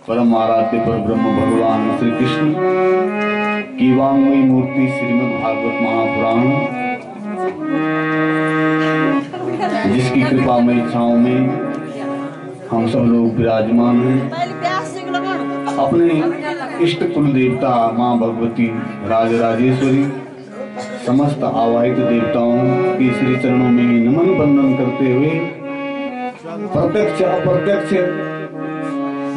परम आराध्य पर ब्रह्म भगवान श्री कृष्ण की वांगमयी मूर्ति श्रीमद् भागवत महापुराण, जिसकी कृपामयी छांव में हम सब लोग विराजमान हैं। अपने इष्ट कुल देवता माँ भगवती राजराजेश्वरी समस्त आवाहित देवताओं के श्री चरणों में नमन बंदन करते हुए प्रत्यक्ष अप्रत्यक्ष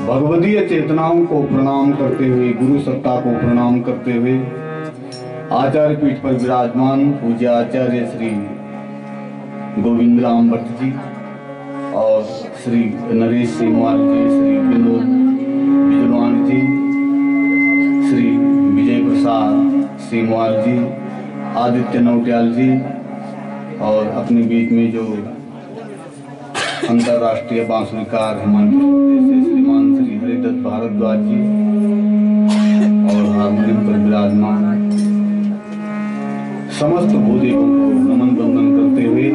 भगवदीय चेतनाओं को प्रणाम करते हुए, गुरु सत्ता को प्रणाम करते हुए, आचार्य पीठ पर विराजमान पूज्य आचार्य श्री गोविंद राम भट्ट जी और श्री नरेश सिंहवाल जी, श्री विनोद बिजलवान जी, श्री विजय प्रसाद सिंहवाल जी, आदित्य नौटियाल जी और अपने बीच में जो अंतरराष्ट्रीय बांसुरीकार हिमाचल प्रदेश से श्रीमान श्री हरिदत्त भारद्वाज जी और हारमोनियम पर विराजमान समस्त भूदेवों को नमन बंदन करते हुए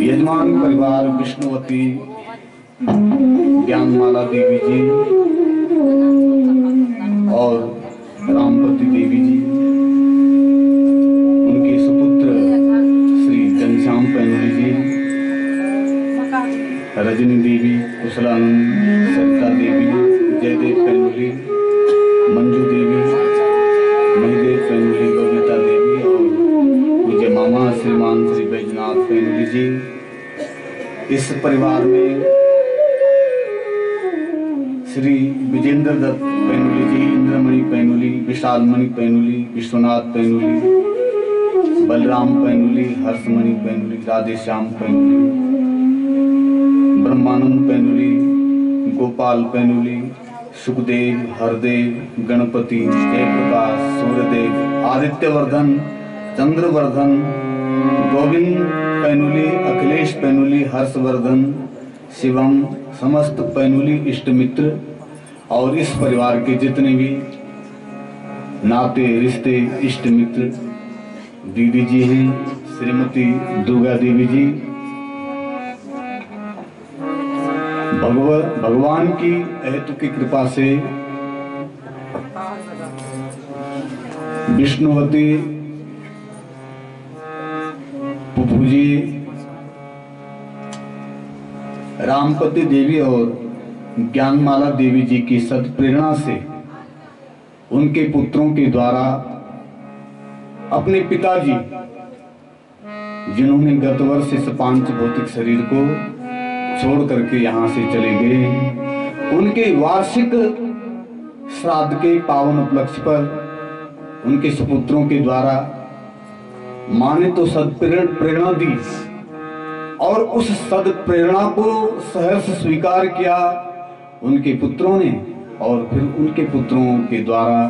यजमान परिवार विष्णुवती ज्ञानमाला देवी जी और रामपति देवी जी, उनके सुपुत्र श्री घनश्याम पैनुली जी, रजनी देवी, कुशलानंद, सरिता देवी, जयदेव पैनुली, मंजू देवी, महिदेव पैनुली, बबीता देवी और मुझे मामा श्रीमान श्री बैजनाथ पैनुली जी। इस परिवार में श्री विजेंद्र दत्त पैनुली जी, इंद्रमणि पैनुली, विशालमणि पैनुली, विश्वनाथ पैनुली, बलराम पैनुली, हर्षमणि पैनुली, राधेश्याम पैनुली, ब्रह्मानंद पैनुली, गोपाल पैनुली, सुखदेव, हरदेव, गणपति, जयप्रकाश, सूर्यदेव, आदित्यवर्धन, चंद्रवर्धन, गोविंद पैनुली, अखिलेश पैनुली, हर्षवर्धन, शिवम, समस्त पैनुली इष्ट मित्र और इस परिवार के जितने भी नाते रिश्ते इष्ट मित्र दीदी जी हैं, श्रीमती दुर्गा देवी जी, भगवान की अहेतु की कृपा से विष्णुवती पुप्पू जी, रामपति देवी और ज्ञानमाला देवी जी की सद प्रेरणा से उनके पुत्रों के द्वारा अपने पिताजी, जिन्होंने गत वर्ष इस पांच भौतिक शरीर को छोड़ करके यहाँ से चले गए, उनके वार्षिक श्राद्ध के पावन उपलक्ष्य पर उनके सुपुत्रों के द्वारा मां ने तो सद प्रेरणा दी और उस सद प्रेरणा को सहर्ष स्वीकार किया उनके पुत्रों ने, और फिर उनके पुत्रों के द्वारा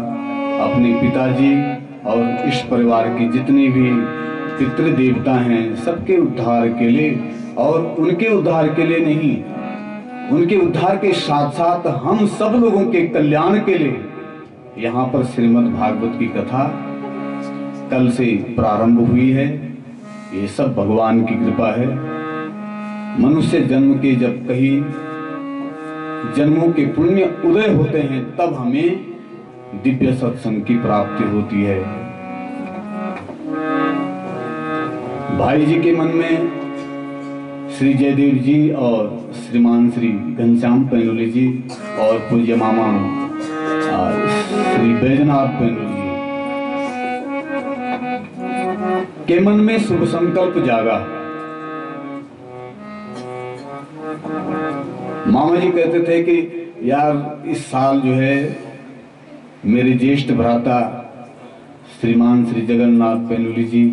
अपने पिताजी और इस परिवार के जितने भी पितृ देवता हैं सबके उद्धार के लिए, और उनके उद्धार के लिए नहीं, उनके उद्धार के साथ साथ हम सब लोगों के कल्याण के लिए यहाँ पर श्रीमद् भागवत की कथा कल से प्रारंभ हुई है। ये सब भगवान की कृपा है। मनुष्य जन्म के जब कहीं जन्मों के पुण्य उदय होते हैं तब हमें दिव्य सत्संग की प्राप्ति होती है। भाई जी के मन में श्री जयदेव जी और श्रीमान श्री घनश्याम पैनुली जी और पूज्य मामा श्री बैजनाथ पैनुली जी के मन में शुभ संकल्प जागा। मामा जी कहते थे कि यार इस साल जो है मेरे ज्येष्ठ भ्राता श्रीमान श्री जगन्नाथ पैनुली जी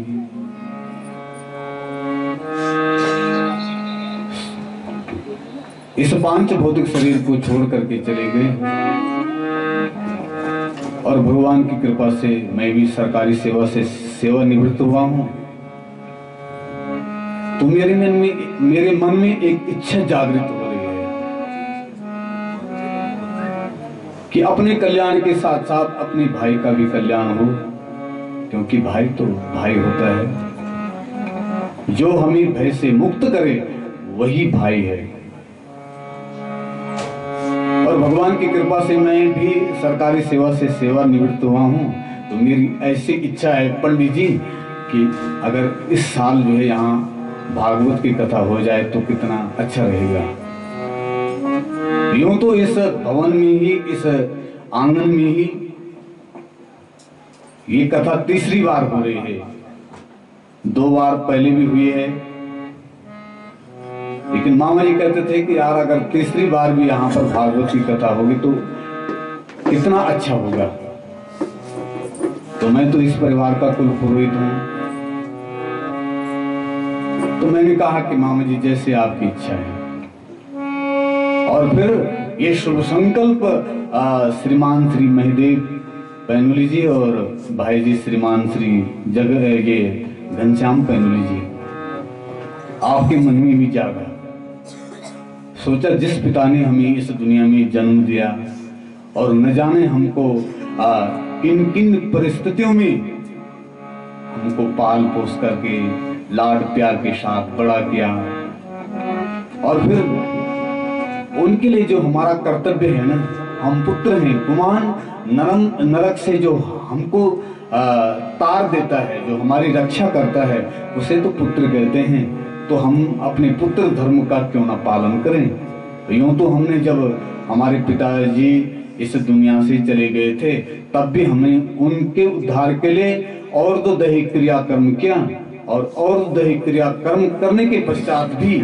इस पांच भौतिक शरीर को छोड़ करके चले गए और भगवान की कृपा से मैं भी सरकारी सेवा से सेवानिवृत्त हुआ हूं, तो मेरे मन में एक इच्छा जागृत हो रही है कि अपने कल्याण के साथ साथ अपने भाई का भी कल्याण हो, क्योंकि भाई तो भाई होता है। जो हमें भय से मुक्त करे वही भाई है। और भगवान की कृपा से मैं भी सरकारी सेवा से सेवानिवृत्त हुआ हूँ। तो मेरी ऐसी इच्छा है पंडित जी कि अगर इस साल जो है यहाँ भागवत की कथा हो जाए तो कितना अच्छा रहेगा। यूं तो इस भवन में ही, इस आंगन में ही ये कथा तीसरी बार हो रही है। 2 बार पहले भी हुई है, लेकिन मामा जी कहते थे कि यार अगर तीसरी बार भी यहाँ पर भागवत की कथा होगी तो कितना अच्छा होगा। तो मैं तो इस परिवार का कुल पुरोहित हूं, तो मैंने कहा कि मामा जी जैसे आपकी इच्छा है। और फिर ये शुभ संकल्प श्रीमान श्री महदेव पैनुली जी और भाई जी श्रीमान श्री ये घनश्याम पैनुली जी आपके मन में भी जागा। सोचा जिस पिता ने हमें इस दुनिया में जन्म दिया और न जाने हमको किन किन परिस्थितियों में हमको पाल पोस करके लाड प्यार के साथ बड़ा किया, और फिर उनके लिए जो हमारा कर्तव्य है ना, हम पुत्र हैं। गुमान नरक से जो हमको तार देता है, जो हमारी रक्षा करता है, उसे तो पुत्र कहते हैं। तो हम अपने पुत्र धर्म का क्यों ना पालन करें। तो यूं तो हमने जब हमारे पिताजी इस दुनिया से चले गए थे तब भी हमने उनके उद्धार के लिए और तो दैहिक क्रिया कर्म किया, और दैहिक क्रिया कर्म करने के पश्चात भी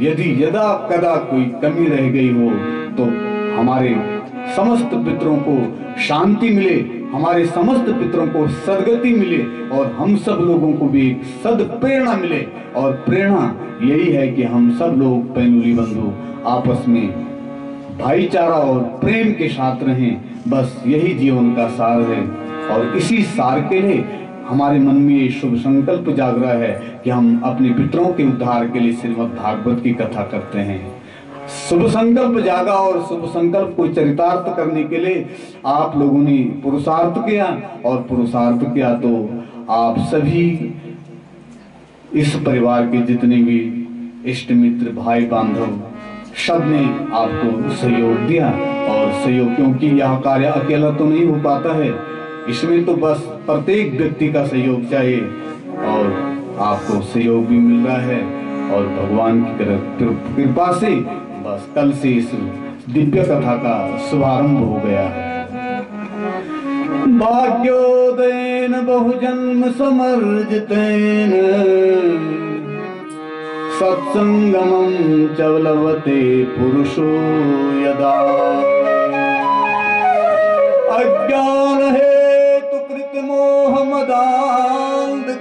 यदि यदा कदा कोई कमी रह गई हो तो हमारे समस्त पितरों को शांति मिले, हमारे समस्त पितरों को सद्गति मिले, और हम सब लोगों को भी सद्प्रेरणा मिले। और प्रेरणा यही है कि हम सब लोग पैनुली बंधु आपस में भाईचारा और प्रेम के साथ रहें। बस यही जीवन का सार है, और इसी सार के लिए हमारे मन में ये शुभ संकल्प जाग रहा है कि हम अपने पितरों के उद्धार के लिए श्रीमद् भागवत की कथा करते हैं। शुभ संकल्प जागा, और शुभ संकल्प को चरितार्थ करने के लिए आप लोगों ने पुरुषार्थ किया, और पुरुषार्थ किया तो आप सभी इस परिवार के जितने भी इष्ट मित्र भाई बांधव सब ने आपको सहयोग दिया। और सहयोग, क्योंकि यह कार्य अकेला तो नहीं हो पाता है, इसमें तो बस प्रत्येक व्यक्ति का सहयोग चाहिए, और आपको सहयोग भी मिल रहा है। और भगवान की कृपा से बस कल से इस दिव्य कथा का शुभारंभ हो गया है। भाग्योदयन बहुजन्म समर्जितेन सत्संगमं चवलवते पुरुषो यदा अज्ञान हेतु कृत मोह मदांधकार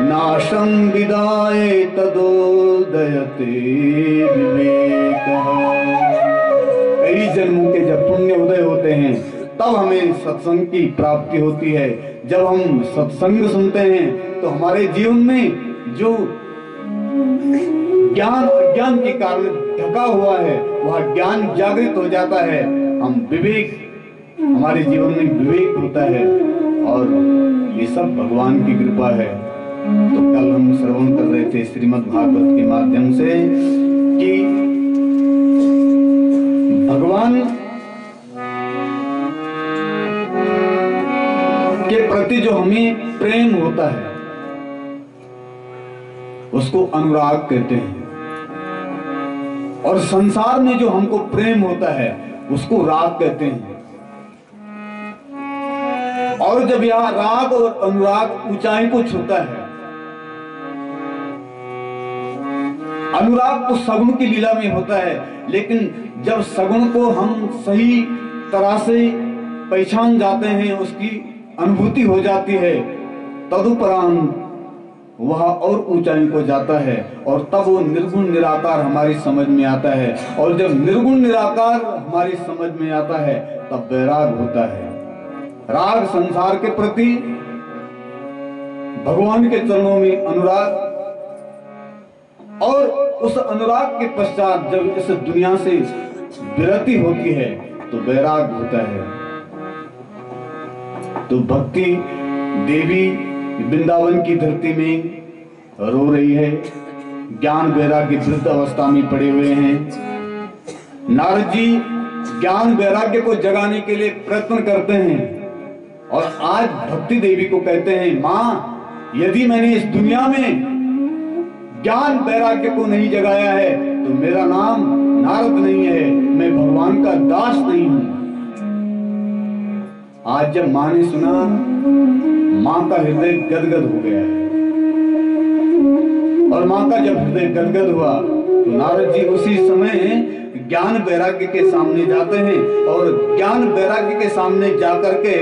नाशं विदाय तदोदयते विवेकः। कई जन्मों के जब पुण्य उदय होते हैं तब हमें सत्संग की प्राप्ति होती है। जब हम सत्संग सुनते हैं तो हमारे जीवन में जो ज्ञान अज्ञान के कारण ढका हुआ है वह ज्ञान जागृत हो जाता है। हम विवेक, हमारे जीवन में विवेक होता है, और ये सब भगवान की कृपा है। तो कल हम श्रवण कर रहे थे श्रीमद् भागवत के माध्यम से कि भगवान के प्रति जो हमें प्रेम होता है उसको अनुराग कहते हैं, और संसार में जो हमको प्रेम होता है उसको राग कहते हैं। और जब यह राग और अनुराग ऊंचाई को छूता है, अनुराग तो सगुण की लीला में होता है, लेकिन जब सगुण को हम सही तरह से पहचान जाते हैं, उसकी अनुभूति हो जाती है, तदुपरांत वह और ऊंचाई को जाता है, और तब वो निर्गुण निराकार हमारी समझ में आता है। और जब निर्गुण निराकार हमारी समझ में आता है तब वैराग होता है। राग संसार के प्रति, भगवान के चरणों में अनुराग, और उस अनुराग के पश्चात जब इस दुनिया से विरति होती है तो वैराग होता है। तो भक्ति देवी वृंदावन की धरती में रो रही है, ज्ञान वैराग्य वृद्ध अवस्था में पड़े हुए हैं। नारद जी ज्ञान वैराग्य को जगाने के लिए प्रयत्न करते हैं और आज भक्ति देवी को कहते हैं, माँ यदि मैंने इस दुनिया में ज्ञान वैराग्य को नहीं जगाया है तो मेरा नाम नारद नहीं है, मैं भगवान का दास नहीं हूं। आज जब मां ने सुना, मां का हृदय गदगद हो गया है और मां का जब हृदय गदगद हुआ तो नारद जी उसी समय ज्ञान वैराग्य के सामने जाते हैं और ज्ञान वैराग्य के सामने जाकर के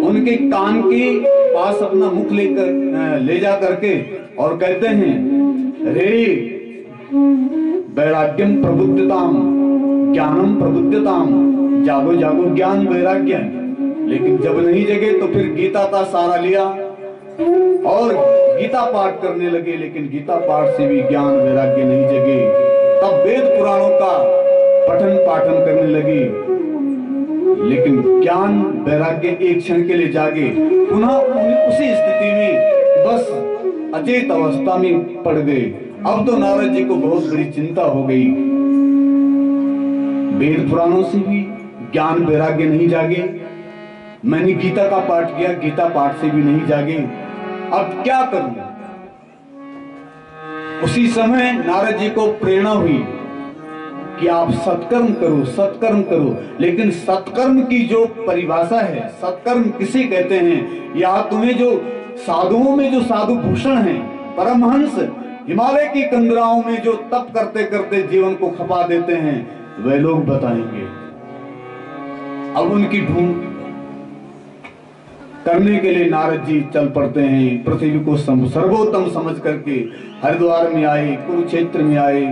उनके कान के पास अपना मुख ले जा करके और कहते हैं, रे वैराग्यम प्रबुद्धताम ज्ञानम प्रबुद्धताम, जागो जागो ज्ञान वैराग्य। लेकिन जब नहीं जगे तो फिर गीता का सहारा लिया और गीता पाठ करने लगे, लेकिन गीता पाठ से भी ज्ञान वैराग्य नहीं जगे। तब वेद पुराणों का पठन पाठन करने लगे, लेकिन ज्ञान वैराग्य एक क्षण के लिए जागे, पुनः उसी स्थिति में बस अचेत अवस्था में पड़ गए। अब तो नारद जी को बहुत बड़ी चिंता हो गई, वेद पुराणों से भी ज्ञान वैराग्य नहीं जागे, मैंने गीता का पाठ किया, गीता पाठ से भी नहीं जागे, अब क्या करूं। उसी समय नारद जी को प्रेरणा हुई कि आप सत्कर्म करो, सत्कर्म करो। लेकिन सत्कर्म की जो परिभाषा है, सत्कर्म किसे कहते हैं, या तुम्हें जो साधुओं में जो साधु भूषण हैं, परमहंस हिमालय की कंदराओं में जो तप करते करते जीवन को खपा देते हैं, वे लोग बताएंगे। अब उनकी ढूंढ करने के लिए नारद जी चल पड़ते हैं। पृथ्वी को सर्वोत्तम समझ करके हरिद्वार में आए, कुरुक्षेत्र में आए,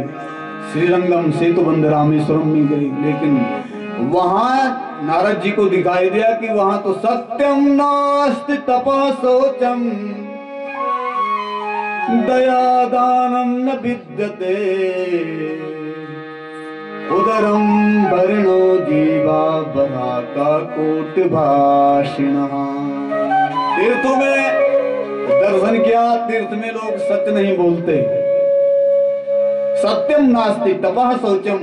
श्रीरंगम सेतुबंध रामेश्वरम में गए, लेकिन वहां नारद जी को दिखाई दिया कि वहां तो सत्यम नास्ति तपसोचम दयादानम न विद्यते उदरम वर्णो जीवा बरा का कोट भाषिणः। तीर्थों में दर्शन किया, तीर्थ में लोग सत्य नहीं बोलते। सत्यम नास्ति तपः शौचम,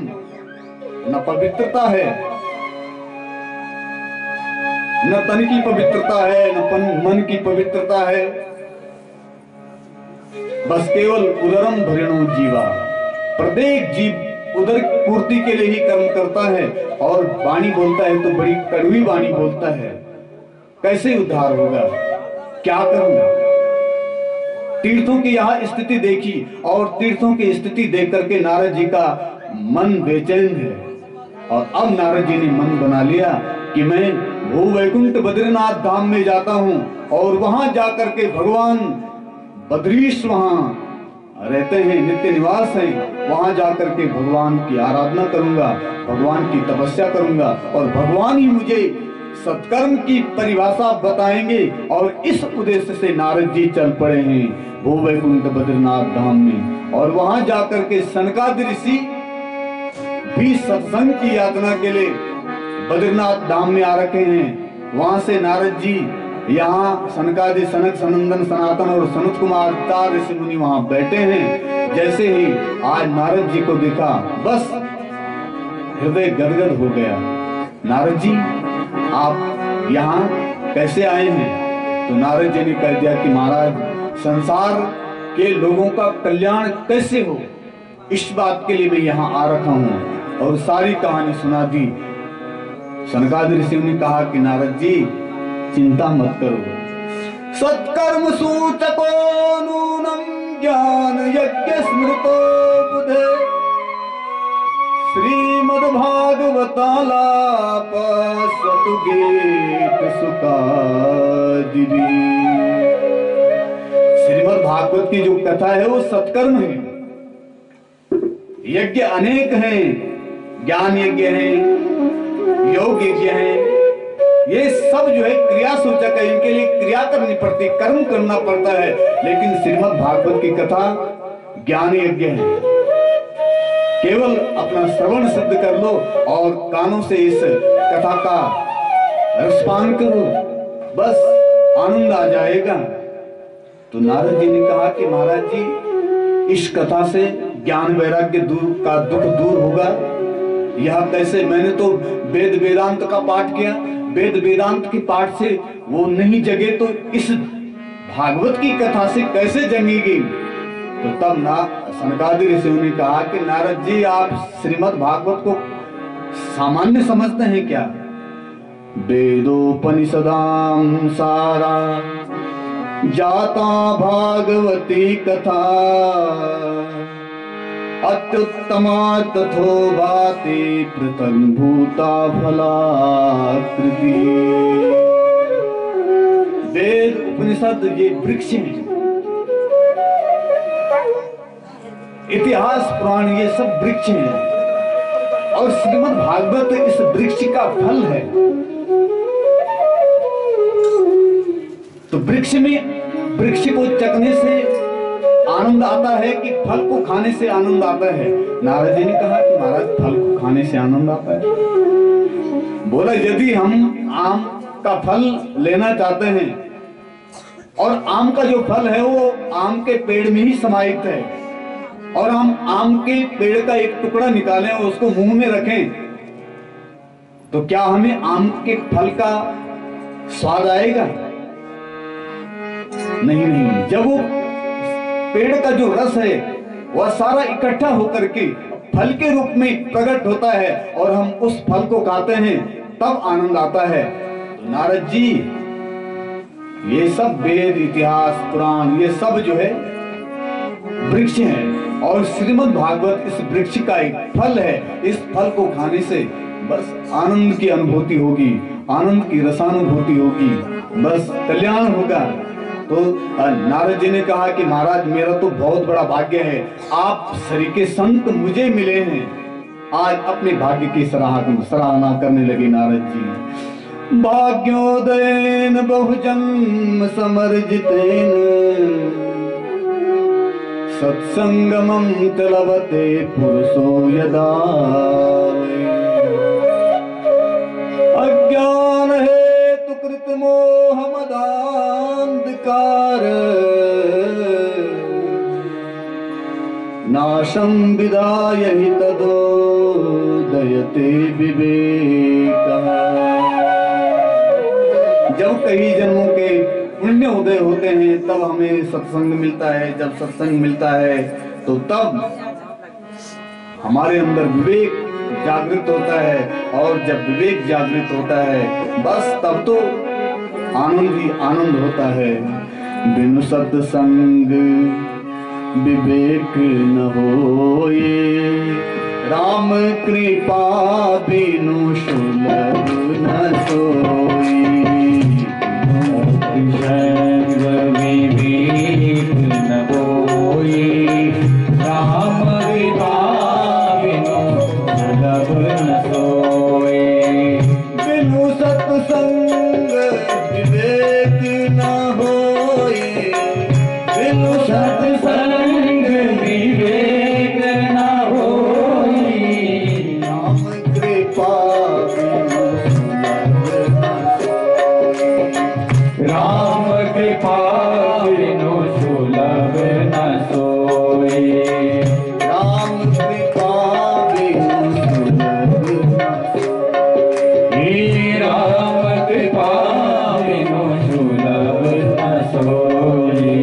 न पवित्रता है, न तन की पवित्रता है, न मन की पवित्रता है, बस केवल उदरम भरणो जीवा। प्रत्येक जीव उदर पूर्ति के लिए ही कर्म करता है और वाणी बोलता है तो बड़ी कड़वी वाणी बोलता है। कैसे उद्धार होगा, क्या करूं। तीर्थों की यहाँ स्थिति देखी और तीर्थों की स्थिति देख करके नारद जी का मन बेचैन है और अब नारद जी ने मन बना लिया कि मैं भू वैकुंठ बद्रीनाथ धाम में जाता हूं और वहां जाकर के भगवान बद्रीश वहां रहते हैं, नित्य निवास हैं, वहां जाकर के भगवान की आराधना करूंगा, भगवान की तपस्या करूंगा और भगवान ही मुझे सत्कर्म की परिभाषा बताएंगे। और इस उद्देश्य से नारद जी चल पड़े हैं भू वैकुंठ बद्रीनाथ धाम में और वहां जाकर के सनकादि ऋषि भी सत्संग की यातना के लिए बद्रीनाथ धाम में आ रखे हैं। वहां से नारद जी यहाँ सनकादि सनक सनंदन सनातन और सनत कुमार 4 ऋषि मुनि वहां बैठे हैं। जैसे ही आज नारद जी को देखा बस हृदय गदगद हो गया। नारद जी आप यहाँ कैसे आए हैं? तो नारद जी ने कह दिया कि महाराज संसार के लोगों का कल्याण कैसे हो, इस बात के लिए मैं यहाँ आ रखा हूँ और सारी कहानी सुना दी। सनकादि ऋषि ने कहा कि नारद जी चिंता मत करो, सत्कर्म सूचको नूनम ज्ञान यज्ञ स्मृतो बुधे श्रीमद् भागवतालाप सतुगीत सुकादिरी। श्रीमद् भागवत की जो कथा है वो सत्कर्म है। यज्ञ अनेक हैं, ज्ञान यज्ञ है, योग यज्ञ है, ये सब जो है क्रिया सूचक है, इनके लिए क्रिया करनी पड़ती, कर्म करना पड़ता है। लेकिन श्रीमद् भागवत की कथा ज्ञान यज्ञ है, केवल अपना श्रवण सिद्ध कर लो और कानों से इस कथा का रसपान करो, बस आनंद आ जाएगा। तो नारद जी ने कहा कि महाराज जी इस कथा से ज्ञान वैराग्य का दुख दूर होगा। यह कैसे? मैंने तो वेद वेदांत का पाठ किया, वेद वेदांत के पाठ से वो नहीं जगे तो इस भागवत की कथा से कैसे जगेगी? तो तब ना सनकादि ऋषियों ने कहा कि नारद जी, आप श्रीमद् भागवत को सामान्य समझते हैं क्या? वेदोपनिषदां सारा जाता भागवती कथा, अत्युत्तमा तथो भाति पृथग्भूता फलाकृति। वेद उपनिषद ये वृक्ष हैं, इतिहास पुराण ये सब वृक्ष हैं, और श्रीमद् भागवत इस वृक्ष का फल है। तो वृक्ष को चखने से आनंद आता है कि फल को खाने से आनंद आता है? नारद जी ने कहा कि महाराज, फल को खाने से आनंद आता है। बोला, यदि हम आम का फल लेना चाहते हैं और आम का जो फल है वो आम के पेड़ में ही समाहित है, और हम आम के पेड़ का एक टुकड़ा निकालें और उसको मुंह में रखें, तो क्या हमें आम के फल का स्वाद आएगा? नहीं। जब वो पेड़ का जो रस है वह सारा इकट्ठा होकर के फल के रूप में प्रकट होता है और हम उस फल को खाते हैं, तब आनंद आता है। तो नारद जी, ये सब वेद, इतिहास, पुराण, ये सब जो है वृक्ष हैं, और श्रीमद् भागवत इस वृक्ष का एक फल है। इस फल को खाने से बस आनंद की अनुभूति होगी, आनंद की रसानुभूति होगी, बस कल्याण होगा। तो नारद जी ने कहा कि महाराज, मेरा तो बहुत बड़ा भाग्य है, आप सरीखे संत मुझे मिले हैं। आज अपने भाग्य की सराहना करने लगे नारद जी। भाग्योदयन बहुजन्म समर्जितेन, सत्संगमं च लभते पुरुषो यदा। अज्ञान हेतु कृत मोह मदान्धकार, नाशं विदाय हि तदोदयते विवेकः। जब कई जन्मों के पुण्य उदय होते हैं तब हमें सत्संग मिलता है। जब सत्संग मिलता है तो तब हमारे अंदर विवेक जागृत होता है, और जब विवेक जागृत होता है बस तब तो आनंद ही आनंद होता है। बिनु सत्संग विवेक न होए, राम कृपा बिनु सुलभ न सोई। विवेक न होए, राम कृपा बिनु सुलभ न सोए। बिनु सत्संग विवेक न होए, बिनु सत्संग विवेक न होए, राम कृपा बिनु सुलभ न सोए। राम कृपा बिनु सुलभ न सोए। राम कृपा बिनु सुलभ न सोए। राम कृपा बिनु सुलभ न सोए।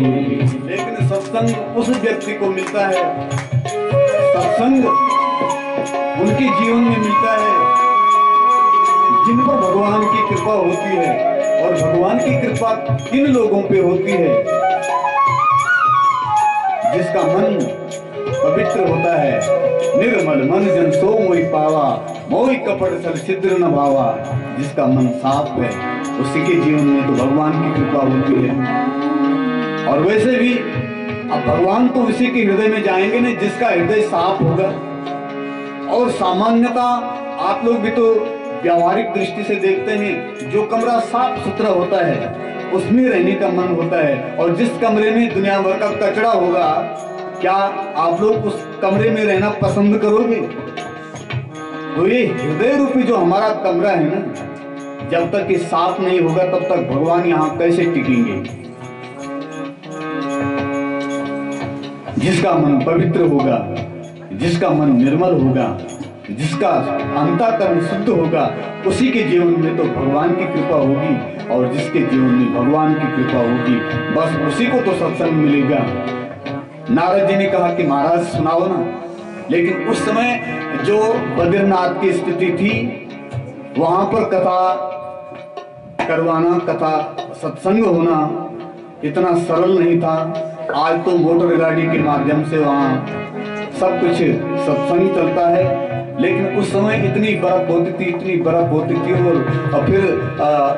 लेकिन सत्संग उस व्यक्ति को मिलता है, सत्संग उनके जीवन में मिलता है जिन पर भगवान की कृपा होती है। और भगवान की कृपा किन लोगों पे होती है? जिसका मन पवित्र होता है। निर्मल मन जन सो मोहि पावा, मोहि कपट छल छिद्र न भावा। जिसका मन साफ है उसी के जीवन में तो भगवान की कृपा होती है। और वैसे भी अब भगवान तो उसी के हृदय में जाएंगे ना जिसका हृदय साफ होगा। और सामान्यता आप लोग भी तो व्यावहारिक दृष्टि से देखते हैं, जो कमरा साफ सुथरा होता है उसमें रहने का मन होता है। और जिस कमरे में दुनिया भर का कचरा होगा, क्या आप लोग उस कमरे में रहना पसंद करोगे? तो ये हृदय रूपी जो हमारा कमरा है ना, जब तक ये साफ नहीं होगा तब तक भगवान यहाँ कैसे टिकेंगे? जिसका मन पवित्र होगा, जिसका मन निर्मल होगा, जिसका अंतःकरण शुद्ध होगा, उसी के जीवन में तो भगवान की कृपा होगी। और जिसके जीवन में भगवान की कृपा होगी, बस उसी को तो सत्संग मिलेगा। नारद जी ने कहा कि महाराज सुनाओ ना। लेकिन उस समय जो बद्रीनाथ की स्थिति थी, वहां पर कथा करवाना, कथा सत्संग होना इतना सरल नहीं था। आज तो मोटर गाड़ी के माध्यम से वहां सब कुछ सत्संग चलता है, लेकिन उस समय इतनी बर्फ होती थी, इतनी बर्फ होती थी। और फिर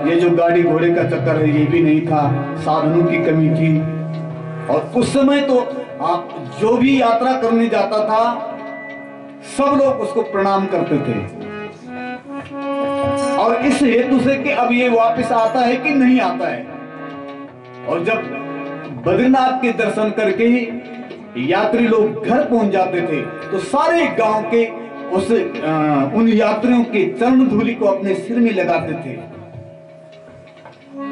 ये जो गाड़ी घोड़े का चक्कर है ये भी नहीं था, साधनों की कमी थी। और उस समय तो जो भी यात्रा करने जाता था सब लोग उसको प्रणाम करते थे, और इस हेतु से कि अब ये वापस आता है कि नहीं आता है। और जब बद्रीनाथ के दर्शन करके यात्री लोग घर पहुंच जाते थे तो सारे गांव के उन यात्रियों के चरण धूलि को अपने सिर में लगाते थे।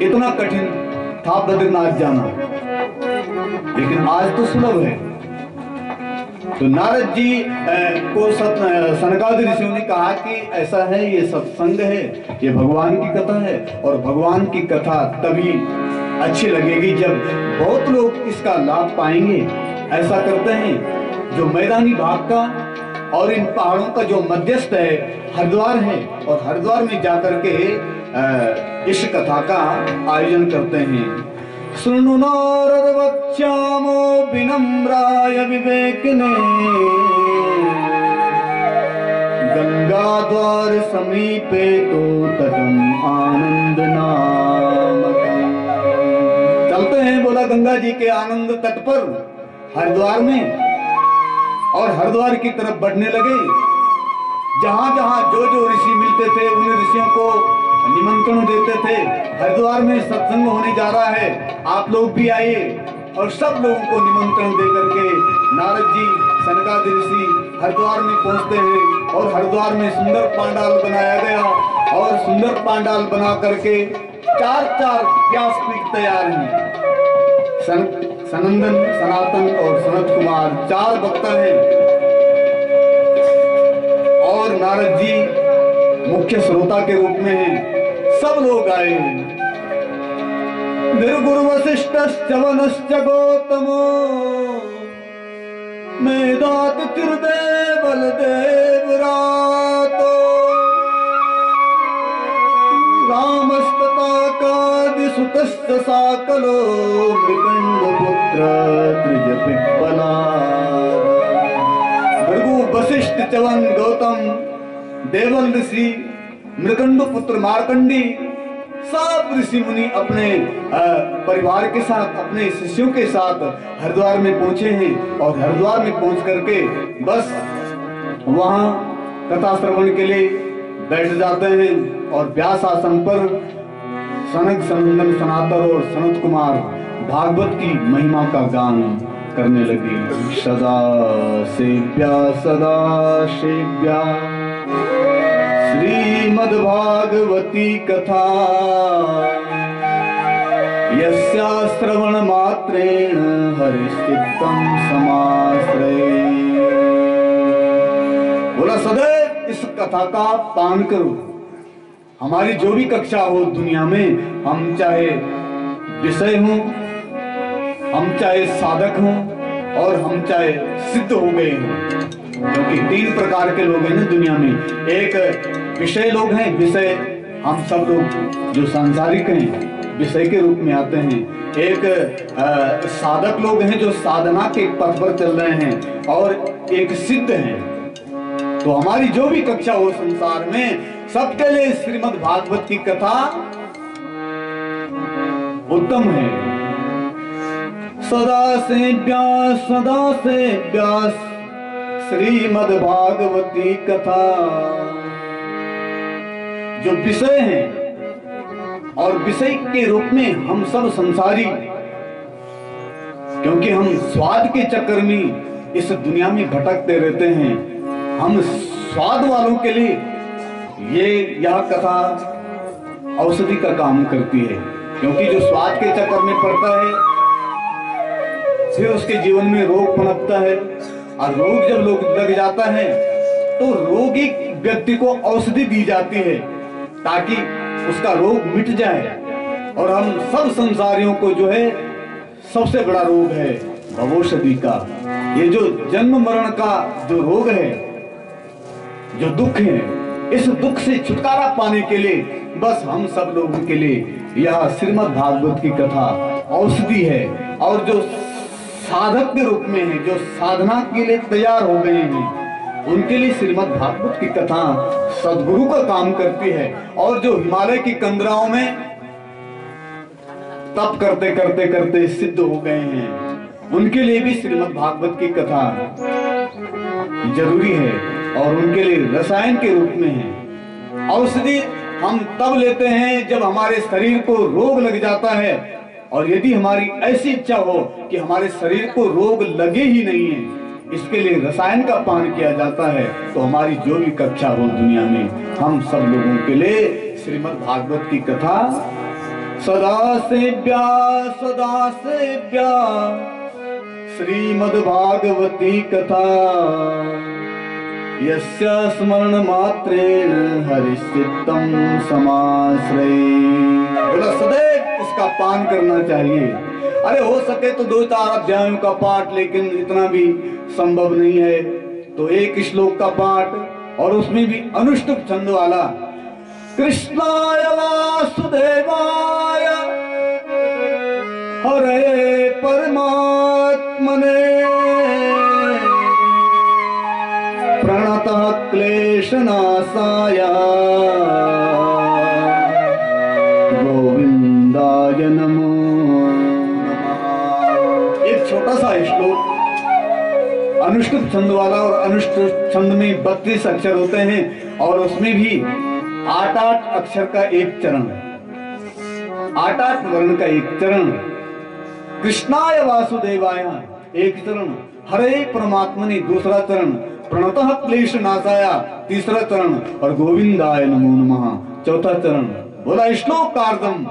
इतना कठिन था बद्रीनाथ जाना, लेकिन आज तो सुलभ है। तो नारद जी को सनकादिक ऋषियों ने कहा कि ऐसा है, ये सत्संग है, ये भगवान की कथा है, और भगवान की कथा तभी अच्छी लगेगी जब बहुत लोग इसका लाभ पाएंगे। ऐसा करते हैं जो मैदानी भाग का और इन पहाड़ों का जो मध्यस्थ है हरिद्वार है, और हरिद्वार में जाकर के इस कथा का आयोजन करते हैं। सुनु नारद वक्ष्यामो विनम्राय विवेकिने, गंगा द्वार समीपे तो तटम आनंद नामकम्। चलते हैं बोला गंगा जी के आनंद तट पर हरिद्वार में, और हरिद्वार की तरफ बढ़ने लगे। जहां जहां जो जो ऋषि मिलते थे उन ऋषियों को निमंत्रण देते थे, हरिद्वार में सत्संग होने जा रहा है, आप लोग भी आइए। और सब लोगों को निमंत्रण दे करके नारद जी सनकादिक ऋषि हरिद्वार में पहुंचते हैं, और हरिद्वार में सुंदर पांडाल बनाया गया, और सुंदर पांडाल बना करके चार चार व्यासपीठ तैयार हैं। सनंदन, सनातन और सनत कुमार चार वक्ता हैं, और नारद जी मुख्य श्रोता के रूप में हैं। सब लोग आए। निर्गुरु वशिष्ठश्च वनश्च गौतमो, मेधात तिर्देव बलदेव रातो, रामस्तथा कादिसुतश्च साकलो, मृकण्डपुत्र त्रिजपिप्पला। भृगु वशिष्ठ च्यवन गौतम, देवल ऋषि, मृकंड पुत्र मार्कंडी, सब ऋषि मुनि अपने परिवार के साथ, अपने शिष्यों के साथ हरिद्वार में पहुंचे हैं। और हरिद्वार में पहुंच करके बस वहां कथा श्रवण के लिए बैठ जाते हैं। और व्यास आसन पर सनक, सनंदन, सनातन और सनत कुमार भागवत की महिमा का गान करने लगे। सदा सेव्या सदा सेव्या श्रीमद्भागवती कथा, यस्या श्रवण मात्रेण हरिश्चित्तं समाश्रये। बोला सदैव इस कथा का पान करो। हमारी जो भी कक्षा हो दुनिया में, हम चाहे विषय हों, हम चाहे साधक हों, और हम चाहे सिद्ध हो गए हों, क्योंकि तीन प्रकार के लोग हैं ना दुनिया में। एक विषय लोग हैं, विषय हम सब लोग जो सांसारिक हैं विषय के रूप में आते हैं। एक साधक लोग हैं जो साधना के पथ पर चल रहे हैं, और एक सिद्ध हैं। तो हमारी जो भी कक्षा हो संसार में, सबके लिए श्रीमद् भागवत की कथा उत्तम है। सदा से व्यास श्रीमद् भागवती कथा। जो विषय हैं और विषय के रूप में हम सब संसारी, क्योंकि हम स्वाद के चक्कर में इस दुनिया में भटकते रहते हैं। हम स्वाद वालों के लिए यह कथा औषधि का काम करती है, क्योंकि जो स्वाद के चक्कर में पड़ता है फिर उसके जीवन में रोग पनपता है, और रोग जब लोग लग जाता है तो रोगी व्यक्ति को औषधि दी जाती है ताकि उसका रोग मिट जाए। और हम सब संसारियों को जो है सबसे बड़ा रोग है भवौषधि का, ये जो जन्म मरण का जो रोग है, जो दुख है, इस दुख से छुटकारा पाने के लिए बस हम सब लोगों के लिए यह श्रीमद् भागवत की कथा औषधि है। और जो साधक के रूप में है, जो साधना के लिए तैयार हो गए हैं, उनके लिए श्रीमद् भागवत की कथा सद्गुरु का काम करती है। और जो हिमालय की कंदराओं में तप करते करते करते सिद्ध हो गए हैं, उनके लिए भी श्रीमद् भागवत की कथा जरूरी है और उनके लिए रसायन के रूप में है। औषधि हम तब लेते हैं जब हमारे शरीर को रोग लग जाता है, और यदि हमारी ऐसी इच्छा हो कि हमारे शरीर को रोग लगे ही नहीं है, इसके लिए रसायन का पान किया जाता है। तो हमारी जो भी कक्षा हो दुनिया में, हम सब लोगों के लिए श्रीमद् भागवत की कथा सदा सेव्या श्रीमद् भागवती कथा यस्य स्मरण मात्रेण हरिश्चित्तम समाश्रये। बोला सदैव उसका पान करना चाहिए। अरे हो सके तो 2-4 अध्यायों का पाठ, लेकिन इतना भी संभव नहीं है तो एक श्लोक का पाठ, और उसमें भी अनुष्टुप छंद वाला। कृष्णाय वासुदेवाय हरे परमात्मने प्रणतः क्लेशनाशाय गोविंदाय नमो नमः। एक छोटा सा श्लोक अनुष्टुप छंद वाला, और अनुष्टुप छंद में 32 अक्षर होते हैं और उसमें भी 8-8 अक्षर का एक चरण, 8-8 वर्ण का एक चरण। कृष्णाय वासुदेवाय एक चरण, हरे परमात्मने दूसरा चरण, प्रणतः क्लेश नाशाय तीसरा चरण, और गोविंदाय नमो नमः चौथा चरण। बोला श्लोक कार्दम,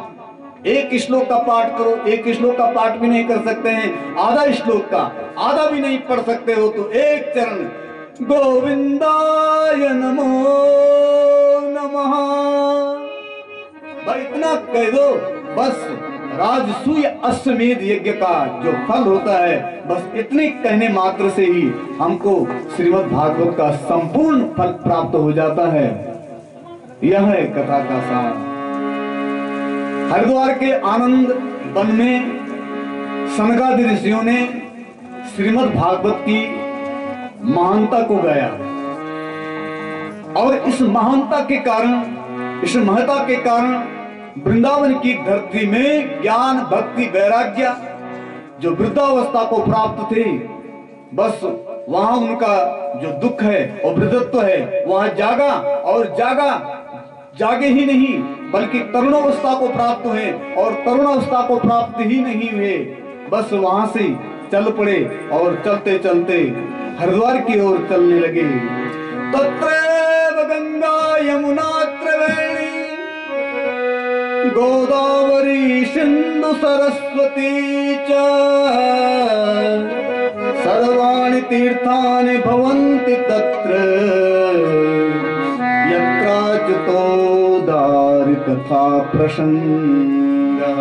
एक श्लोक का पाठ करो। एक श्लोक का पाठ भी नहीं कर सकते हैं, आधा श्लोक का आधा भी नहीं पढ़ सकते हो तो एक चरण गोविंदाय नमो नमः। भाई इतना कह दो बस। राजसूय अश्वमेध यज्ञ का जो फल होता है, बस इतने कहने मात्र से ही हमको श्रीमद् भागवत का संपूर्ण फल प्राप्त हो जाता है। यह है कथा का सार। हरिद्वार के आनंद वन में सनकादि ऋषियों ने श्रीमद् भागवत की महानता को गाया, और इस महानता के कारण, इस महत्ता के कारण वृंदावन की धरती में ज्ञान भक्ति वैराग्य जो वृद्धावस्था को प्राप्त थे, बस वहां उनका जो दुख है और वृद्धत्व है वहां जागा, और जागे ही नहीं बल्कि तरुणावस्था को प्राप्त हुए, और तरुणावस्था को प्राप्त ही नहीं हुए, बस वहां से चल पड़े और चलते चलते हरिद्वार की ओर चलने लगे। तत्रैव गंगा यमुना त्रिवेणी गोदावरी सिंधु सरस्वती च सर्वाणि तीर्थानि भवन्ति तत्र यत्राच्युतोदार कथा प्रसंगः।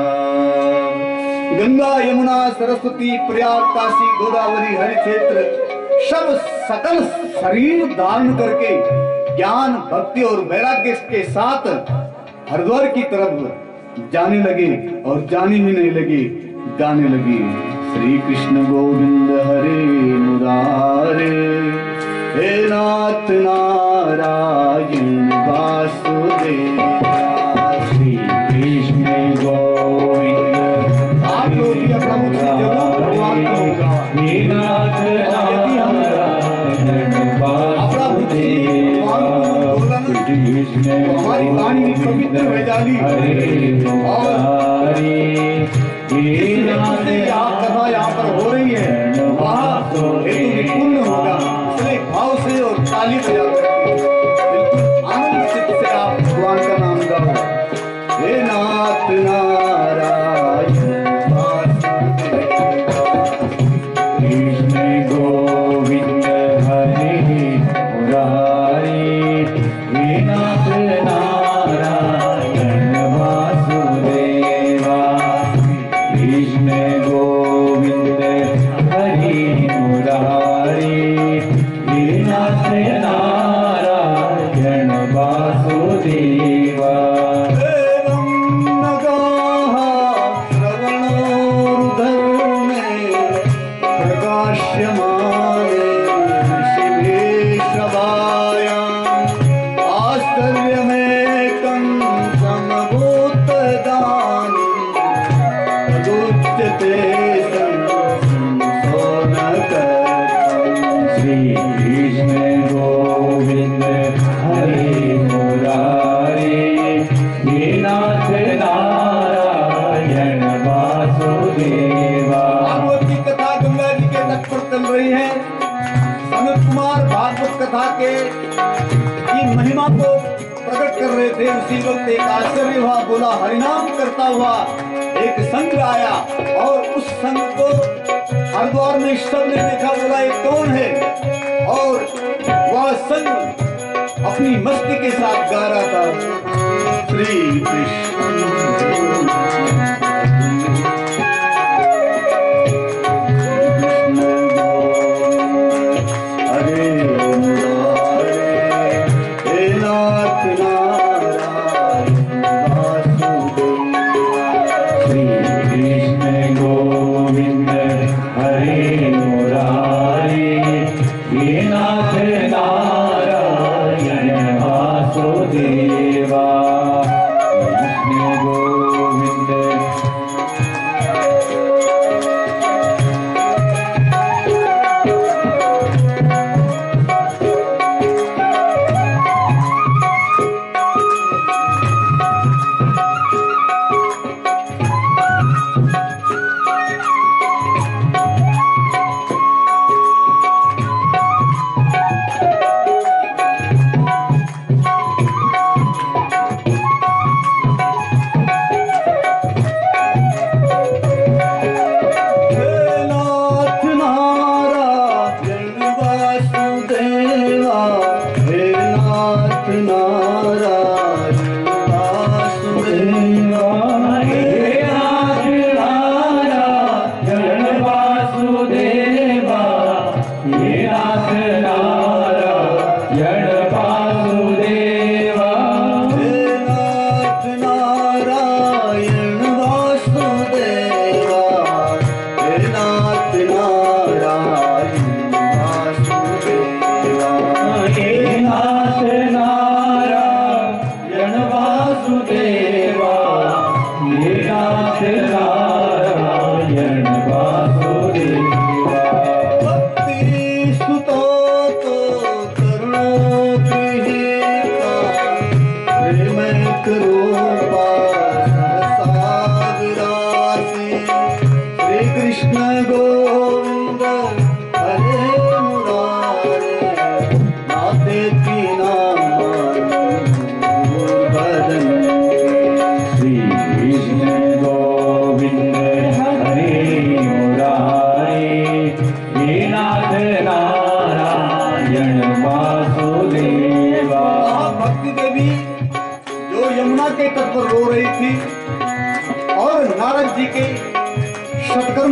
गंगा यमुना सरस्वती प्रयाग काशी गोदावरी हरि क्षेत्र सब सकल शरीर धारण करके ज्ञान भक्ति और वैराग्य के साथ हरिद्वार की तरफ जाने लगे, और जाने ही नहीं लगे, गाने लगे श्री कृष्ण गोविंद हरे मुरारे हे नाथ नारायण वासुदेव श्री कृष्ण गोविंद। आप लोग भी अपना मुझसे जरूर भगवान होगा, हे नाथ नारायण वासुदेव हमारी वाणी पवित्र हो जाली, और कथा यहाँ पर हो रही है वहाँ हेतु पुण्य होगा। इसलिए भाव से और ताली बजा बिल्कुल आनंद चित्त से आप भगवान का नाम गाओ। हे नाथ नारायण वासुदेव कृष्ण गोविंद हरे मुरारी, हे नाथ नारायण वासुदेवा। भागवत की कथा गंगा जी के तट पर चल रही है। सनत कुमार भागवत कथा के की महिमा को प्रकट कर रहे थे। उसी वक्त एक आश्चर्य हुआ, बोला हरिनाम करता हुआ एक संघ आया और उस संघ को हरिद्वार में सबने देखा। बोला ये कौन है? और वह संघ अपनी मस्ती के साथ गा रहा था श्री कृष्ण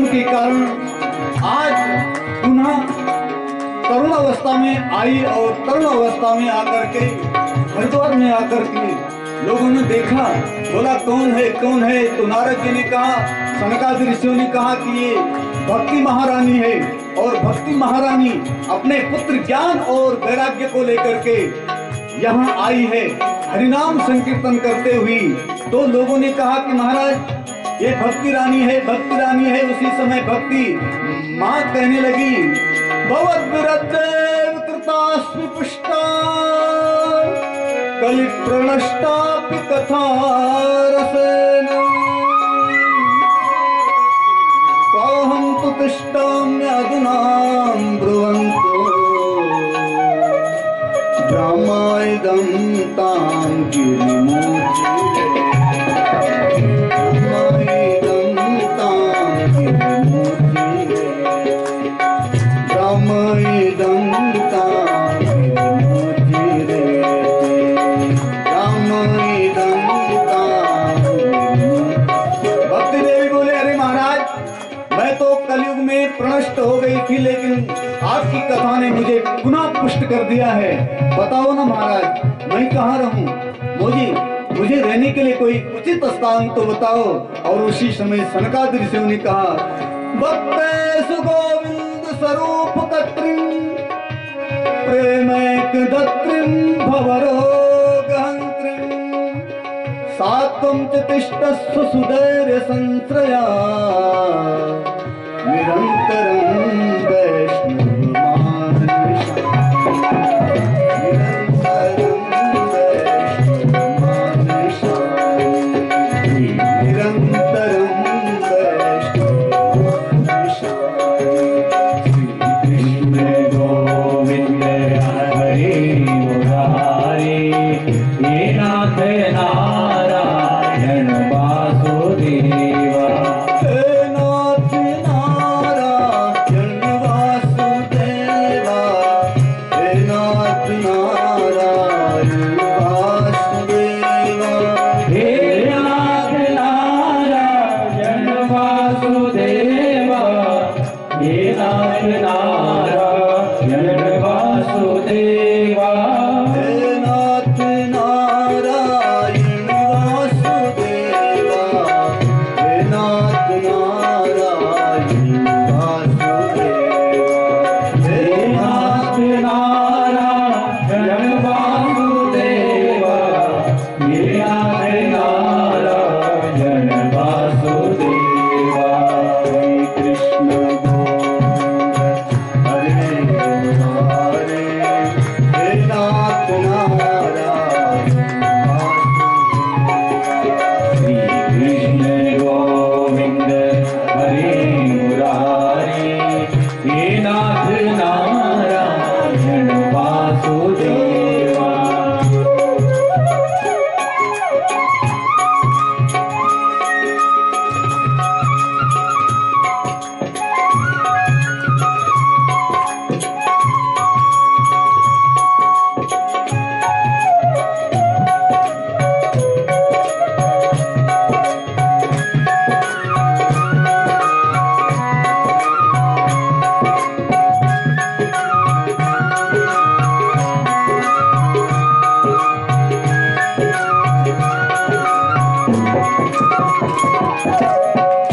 के कारण आज पुनः तरुण अवस्था में आई और तरुण अवस्था में आकर के हरिद्वार में आकर के लोगों ने देखा, बोला कौन है? तो नारद जी ने कहा, सनकादि ऋषियों ने कहा कि ये भक्ति महारानी है और भक्ति महारानी अपने पुत्र ज्ञान और वैराग्य को लेकर के यहाँ आई है हरिनाम संकीर्तन करते हुई। तो लोगों ने कहा कि महाराज ये भक्ति रानी है। उसी समय भक्ति माँ कहने लगी, भवद् विरतेव कृतास्मि पुष्टा कलि प्रणष्टापि कथा रसेन त्वाहं तु तिष्ठाम्य अधुना ब्रुवन्तु ब्रह्माइदं तां गिरिमूर्छिते। प्रनष्ट हो गई थी, लेकिन आपकी कथा ने मुझे पुनः पुष्ट कर दिया है। बताओ ना महाराज, मैं कहाँ रहूं? मुझे रहने के लिए कोई उचित स्थान तो बताओ। और उसी समय सनकादि ऋषियों ने कहा, भक्तेषु गोविंद स्वरूप कत्रिं प्रेमैक दत्रिं भवरोगहन्त्रिं सात्वं च तिष्ठस्व सुधैर्य संश्रया निरंतरं वैष्णवमानसा। वासुदेवा हे नाथ नारायण वासुदेवा, हे नाथ नारायण वासुदेवा, हे नाथ नारायण वासुदेवा, हे नाथ नारायण वासुदेवा। श्री कृष्ण गोविंद हरे मुरारे, हे नाथ नारायण वासुदेवा। श्री कृष्ण गोविंद हरे मुरारे, हे नाथ नारायण वासुदेवा।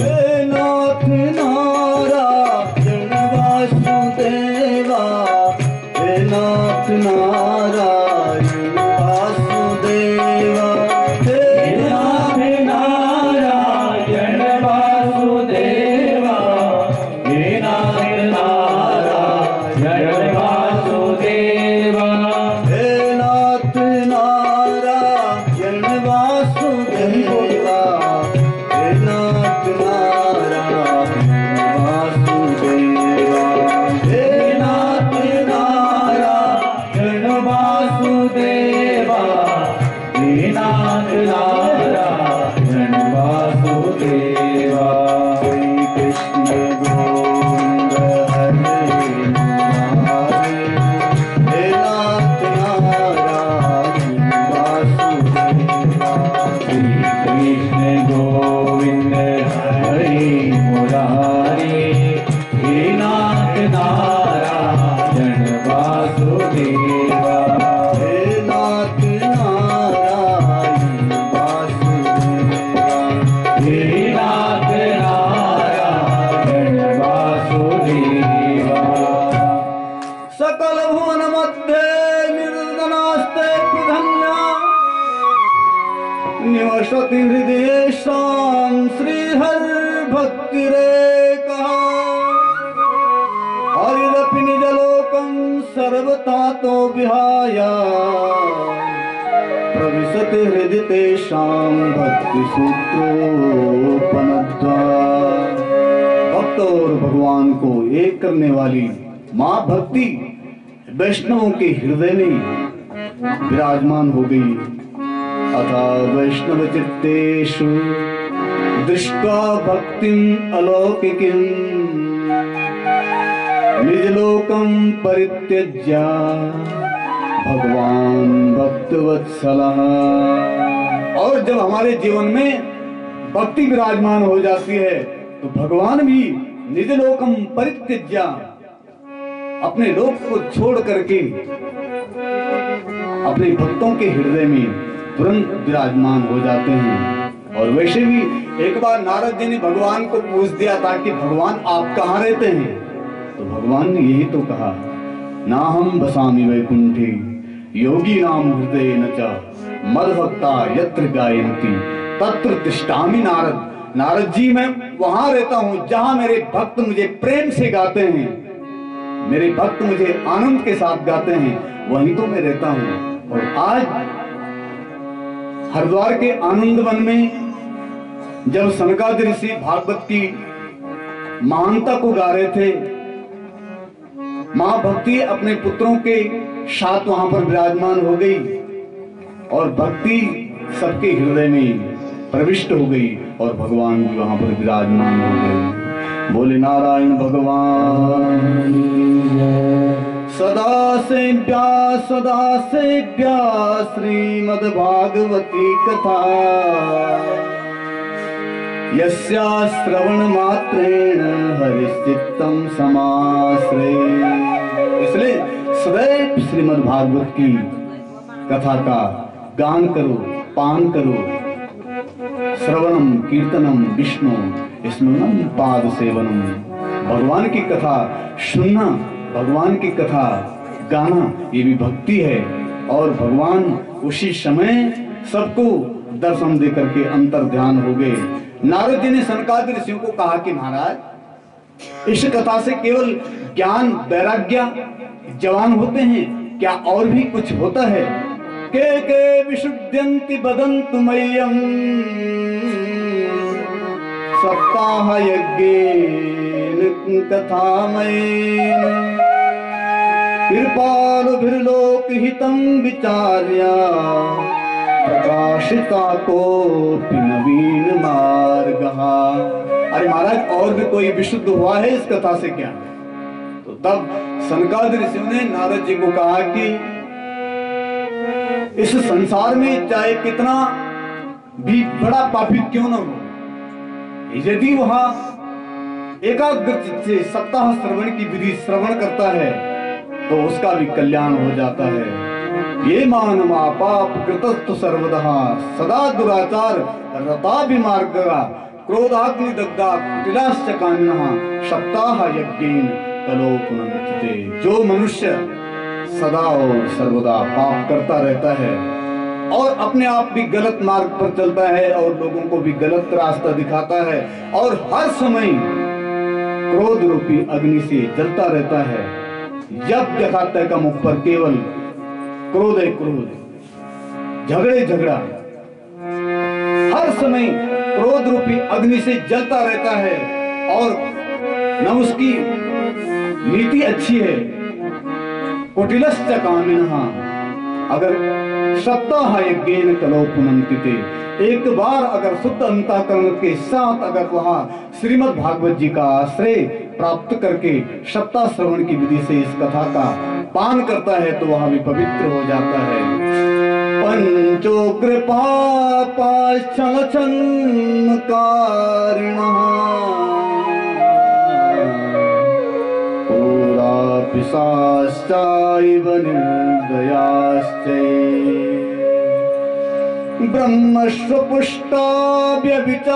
हे नाथ नारायण वासुदेवा, हे नाथ नारायण वासुदेवा, हे नाथ नारायण वासुदेवा, हे नाथ नारायण वासुदेवा। हे नाथ नारायण वासुदेवा, हे नाथ नारायण वासुदेवा, हे नाथ नारायण वासुदेवा, हे नाथ नारायण वासुदेवा। श्री कृष्ण गोविंद हरे मुरारे, हे नाथ नारायण वासुदेवा। श्री कृष्ण गोविंद हरे मुरारे, हे नाथ नारायण वासुदेवा। हे नाथ नारायण वासुदेवा, हे नाथ नारायण वासुदेवा। सकल भुवन मध्ये निर्धनास्ते धन्या, निवसति हृदयेषां श्रीहरिर्भक्तिरेकः। हरिरपि निजलोकं सर्वतातो विहाय, प्रविशति हृदि तेषां भक्तिसूत्रोपनद्वार। भक्त और भगवान को एक करने वाली माँ भक्ति वैष्णवों के हृदय में विराजमान हो गई। अथा वैष्णव चित्तेषु दृष्ट्वा भक्तिम् अलौकिकीम्, निजलोकं परित्यज्य भगवान भक्तवत्सलः। और जब हमारे जीवन में भक्ति विराजमान हो जाती है तो भगवान भी निज लोकम परित्यज्य, अपने लोक को छोड़ करके अपने भक्तों के हृदय में तुरंत विराजमान हो जाते हैं। और वैसे भी एक बार नारद जी ने भगवान को पूछ दिया था कि भगवान आप कहाँ रहते हैं, तो भगवान ने यही तो कहा, ना हम बसामि वैकुंठे योगी नाम हृदय न च मद्भक्ता यत्र गायन्ति तत्र तिष्ठामि। नारद, नारद जी मैं वहां रहता हूं जहां मेरे भक्त मुझे प्रेम से गाते हैं, मेरे भक्त मुझे आनंद के साथ गाते हैं, वहीं तो मैं रहता हूं। और आज हरिद्वार के आनंद वन में जब सनकादिक ऋषि भागवत की महानता को गा रहे थे, मां भक्ति अपने पुत्रों के साथ वहां पर विराजमान हो गई और भक्ति सबके हृदय में प्रविष्ट हो गई और भगवान भी वहां पर विराजमान हो गए। बोले नारायण भगवान। सदा सेव्या श्रीमद् भागवती कथा, यस्या श्रवण मात्रेण हरिश्चित्तम समाश्रये। इसलिए सदैव श्रीमद् भागवत की कथा का गान करो, पान करो। श्रवणम कीर्तनम विष्णु स्मरणम पाद सेवनम। भगवान की कथा सुनना, भगवान की कथा गाना, ये भी भक्ति है। और भगवान उसी समय सबको दर्शन दे करके अंतर ध्यान हो गए। नारद जी ने सनकादिक ऋषियों को कहा कि महाराज, इस कथा से केवल ज्ञान वैराग्य जवान होते हैं क्या, और भी कुछ होता है? के विशुद्ध्यन्ति बदन्तु मह्यम् सप्ताह यज्ञेन कथामयेन कृपालुभिर्लोकहितं विचार्य प्रकाशिता कोऽपि नवीन मार्गः। अरे महाराज, और भी कोई विशुद्ध हुआ है इस कथा से क्या? तो तब सनकादिक ऋषियों ने नारद जी को कहा कि इस संसार में चाहे कितना भी बड़ा पापी क्यों न हो, यदि वहां एकाग्र चित्त से सप्ताह श्रवण की विधि श्रवण करता है तो उसका भी कल्याण हो जाता है। ये मानवा पाप कृतस्तु सर्वदा सदा दुराचार रताभिमार्गा क्रोधाग्नि दग्धा कुटिलाश्च कामिनः सप्ताह यज्ञेन कलोपुनन्तिते। जो मनुष्य सदा और सर्वदा पाप करता रहता है और अपने आप भी गलत मार्ग पर चलता है और लोगों को भी गलत रास्ता दिखाता है और हर समय क्रोध रूपी अग्नि से जलता रहता है, जब दिखाता है का मुख पर केवल क्रोध है क्रोध, झगड़े झगड़ा, हर समय क्रोध रूपी अग्नि से जलता रहता है और न उसकी नीति अच्छी है। कुटिलश्च कामिनः, अगर सप्ताह यज्ञेन कलोपुनन्तिते, एक बार अगर शुद्ध अंतःकरण के साथ अगर वहां श्रीमद् भागवत जी का आश्रय प्राप्त करके सप्ताह श्रवण की विधि से इस कथा का पान करता है तो वह भी पवित्र हो जाता है। पंचो कृपा पाशल पिशाश्चैव निर्दयाश्च ब्रह्मस्वपुष्टा व्यभिचारकारिणः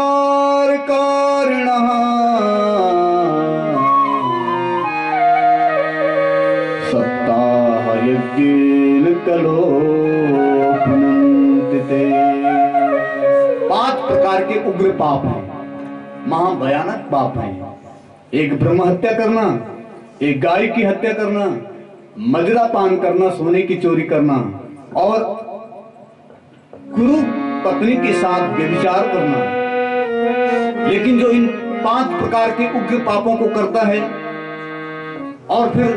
सप्ताह यज्ञेन कलोपुनन्तिते। 5 प्रकार के उग्र पाप हैं, महाभयानक पाप हैं। एक ब्रह्म हत्या करना, एक गाय की हत्या करना, मदिरा पान करना, सोने की चोरी करना और गुरु पत्नी के साथ व्यभिचार करना। लेकिन जो इन 5 प्रकार के उग्र पापों को करता है और फिर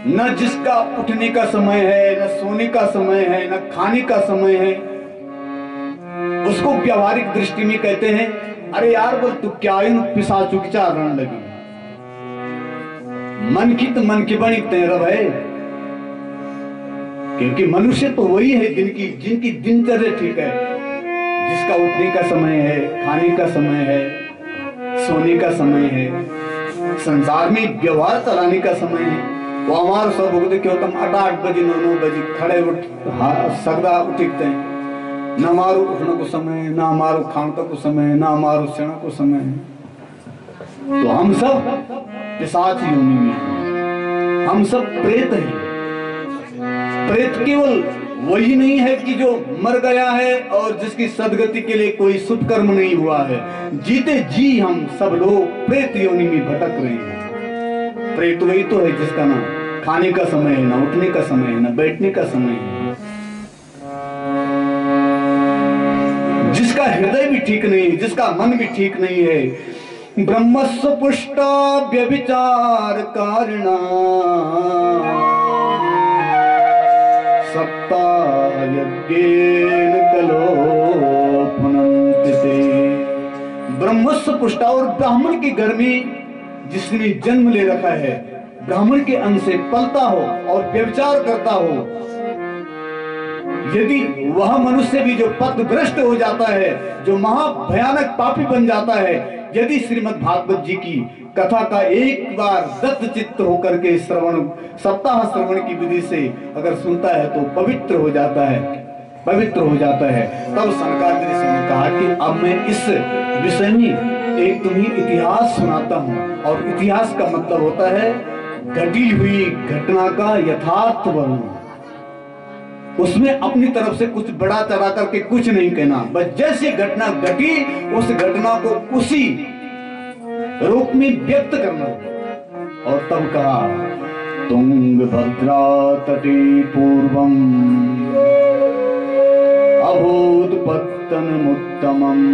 न जिसका उठने का समय है, न सोने का समय है, न खाने का समय है, उसको व्यवहारिक दृष्टि में कहते हैं अरे यार बोल तू क्या इन पिशाचों की चारण लगी, मन की तो मन की बनी तेरव है। क्योंकि मनुष्य तो वही है जिनकी दिनचर्या ठीक है, जिसका उठने का समय है, खाने का समय है, सोने का समय है, संसार में व्यवहार चलाने का समय है। वो हमारे सब भुगते क्यों तुम 8 बजे 9 बजे खड़े उठ सकदा उठते हैं, न हमारो उठने को समय, न हमारो खाने को समय, न हमारो सेना को समय है। तो हम सब पिशाच योनि में हैं, हम सब प्रेत हैं। प्रेत केवल वही नहीं है कि जो मर गया है और जिसकी सदगति के लिए कोई शुभ कर्म नहीं हुआ है। जीते जी हम सब लोग प्रेत योनि में भटक रहे हैं। प्रेत वही तो है जिसका ना खाने का समय है, ना उठने का समय है, ना बैठने का समय है, जिसका हृदय भी ठीक नहीं है, जिसका मन भी ठीक नहीं है। ब्रह्मस्व पुष्टा व्यभिचार कारिणा सप्ताह यज्ञेन कलोपुनन्तिते। ब्रह्मस्व पुष्टा, और ब्राह्मण के घर में जिसने जन्म ले रखा है, ब्राह्मण के अंश से पलता हो और व्यभिचार करता हो, यदि वह मनुष्य भी जो पथभ्रष्ट हो जाता है, जो महाभयानक पापी बन जाता है, यदि श्रीमद् भागवत जी की कथा का एक बार दत्त चित्त होकर के श्रवण, सप्ताह श्रवण की विधि से अगर सुनता है तो पवित्र हो जाता है, पवित्र हो जाता है। तब सनकादिक ऋषि ने कहा कि अब मैं इस विषय में एक तुम्हें इतिहास सुनाता हूँ। और इतिहास का मतलब होता है घटी हुई घटना का यथार्थ वर्णन। उसमें अपनी तरफ से कुछ बड़ा चढ़ा करके कुछ नहीं कहना, बस जैसी घटना घटी उस घटना को उसी रूप में व्यक्त करना। और तब कहा तुंगभद्रा तटे पूर्वम अभूत पत्तनमुत्तमम्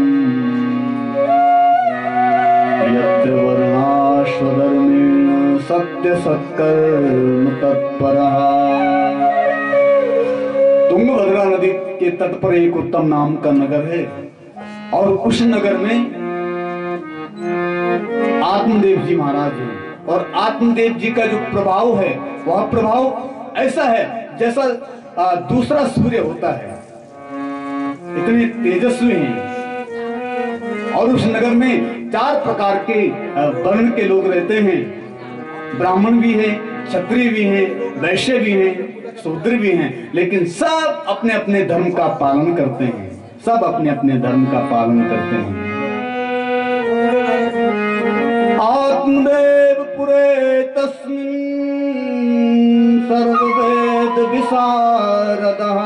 यत्र वर्णाश्वधर्मेण सत्य सत्कर्म तत्परः। तुंगभद्रा नदी के तट पर एक उत्तम नाम का नगर है और उस नगर में आत्मदेव जी महाराज हैं। और आत्मदेव जी का जो प्रभाव है वह प्रभाव ऐसा है जैसा दूसरा सूर्य होता है, इतने तेजस्वी हैं। और उस नगर में 4 प्रकार के वर्ण के लोग रहते हैं, ब्राह्मण भी हैं, क्षत्रिय भी हैं, वैश्य भी हैं, शूद्र भी हैं, लेकिन सब अपने अपने धर्म का पालन करते हैं, सब अपने अपने धर्म का पालन करते हैं। आत्मदेव पुरे तस्मिन् सर्ववेद विशारदः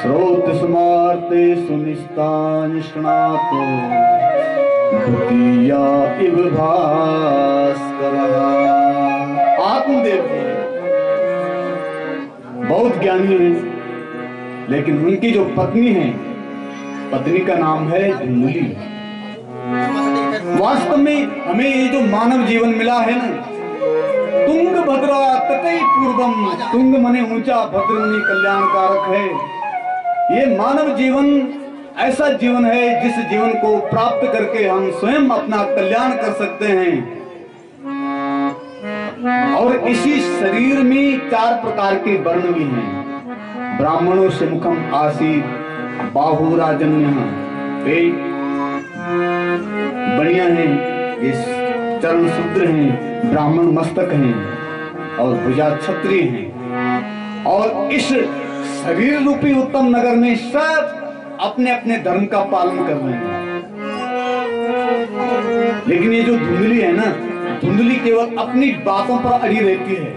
श्रोत स्मार्ते सुनिष्ठानिष्णातो द्वितीया इव भास्करः। आत्मदेव जी बहुत ज्ञानी हैं, लेकिन उनकी जो पत्नी है, पत्नी का नाम है धुंधली। वास्तव में हमें ये जो मानव जीवन मिला है ना, तुंगभद्रा तटे पूर्वम, तुंग मने ऊंचा, भद्र मने कल्याणकारक है। ये मानव जीवन ऐसा जीवन है जिस जीवन को प्राप्त करके हम स्वयं अपना कल्याण कर सकते हैं। और इसी शरीर में 4 प्रकार के वर्ण भी हैं। ब्राह्मणों से मुखम आसीत बाहुराजन्य, पेट बढ़िया है, इस चरण शूद्र हैं, ब्राह्मण मस्तक हैं और भुजा क्षत्रिय हैं। और इस शरीर रूपी उत्तम नगर में सब अपने अपने धर्म का पालन कर रहे हैं। लेकिन ये जो धुंधली है ना, धुंधली केवल अपनी बातों पर अड़ी रहती है।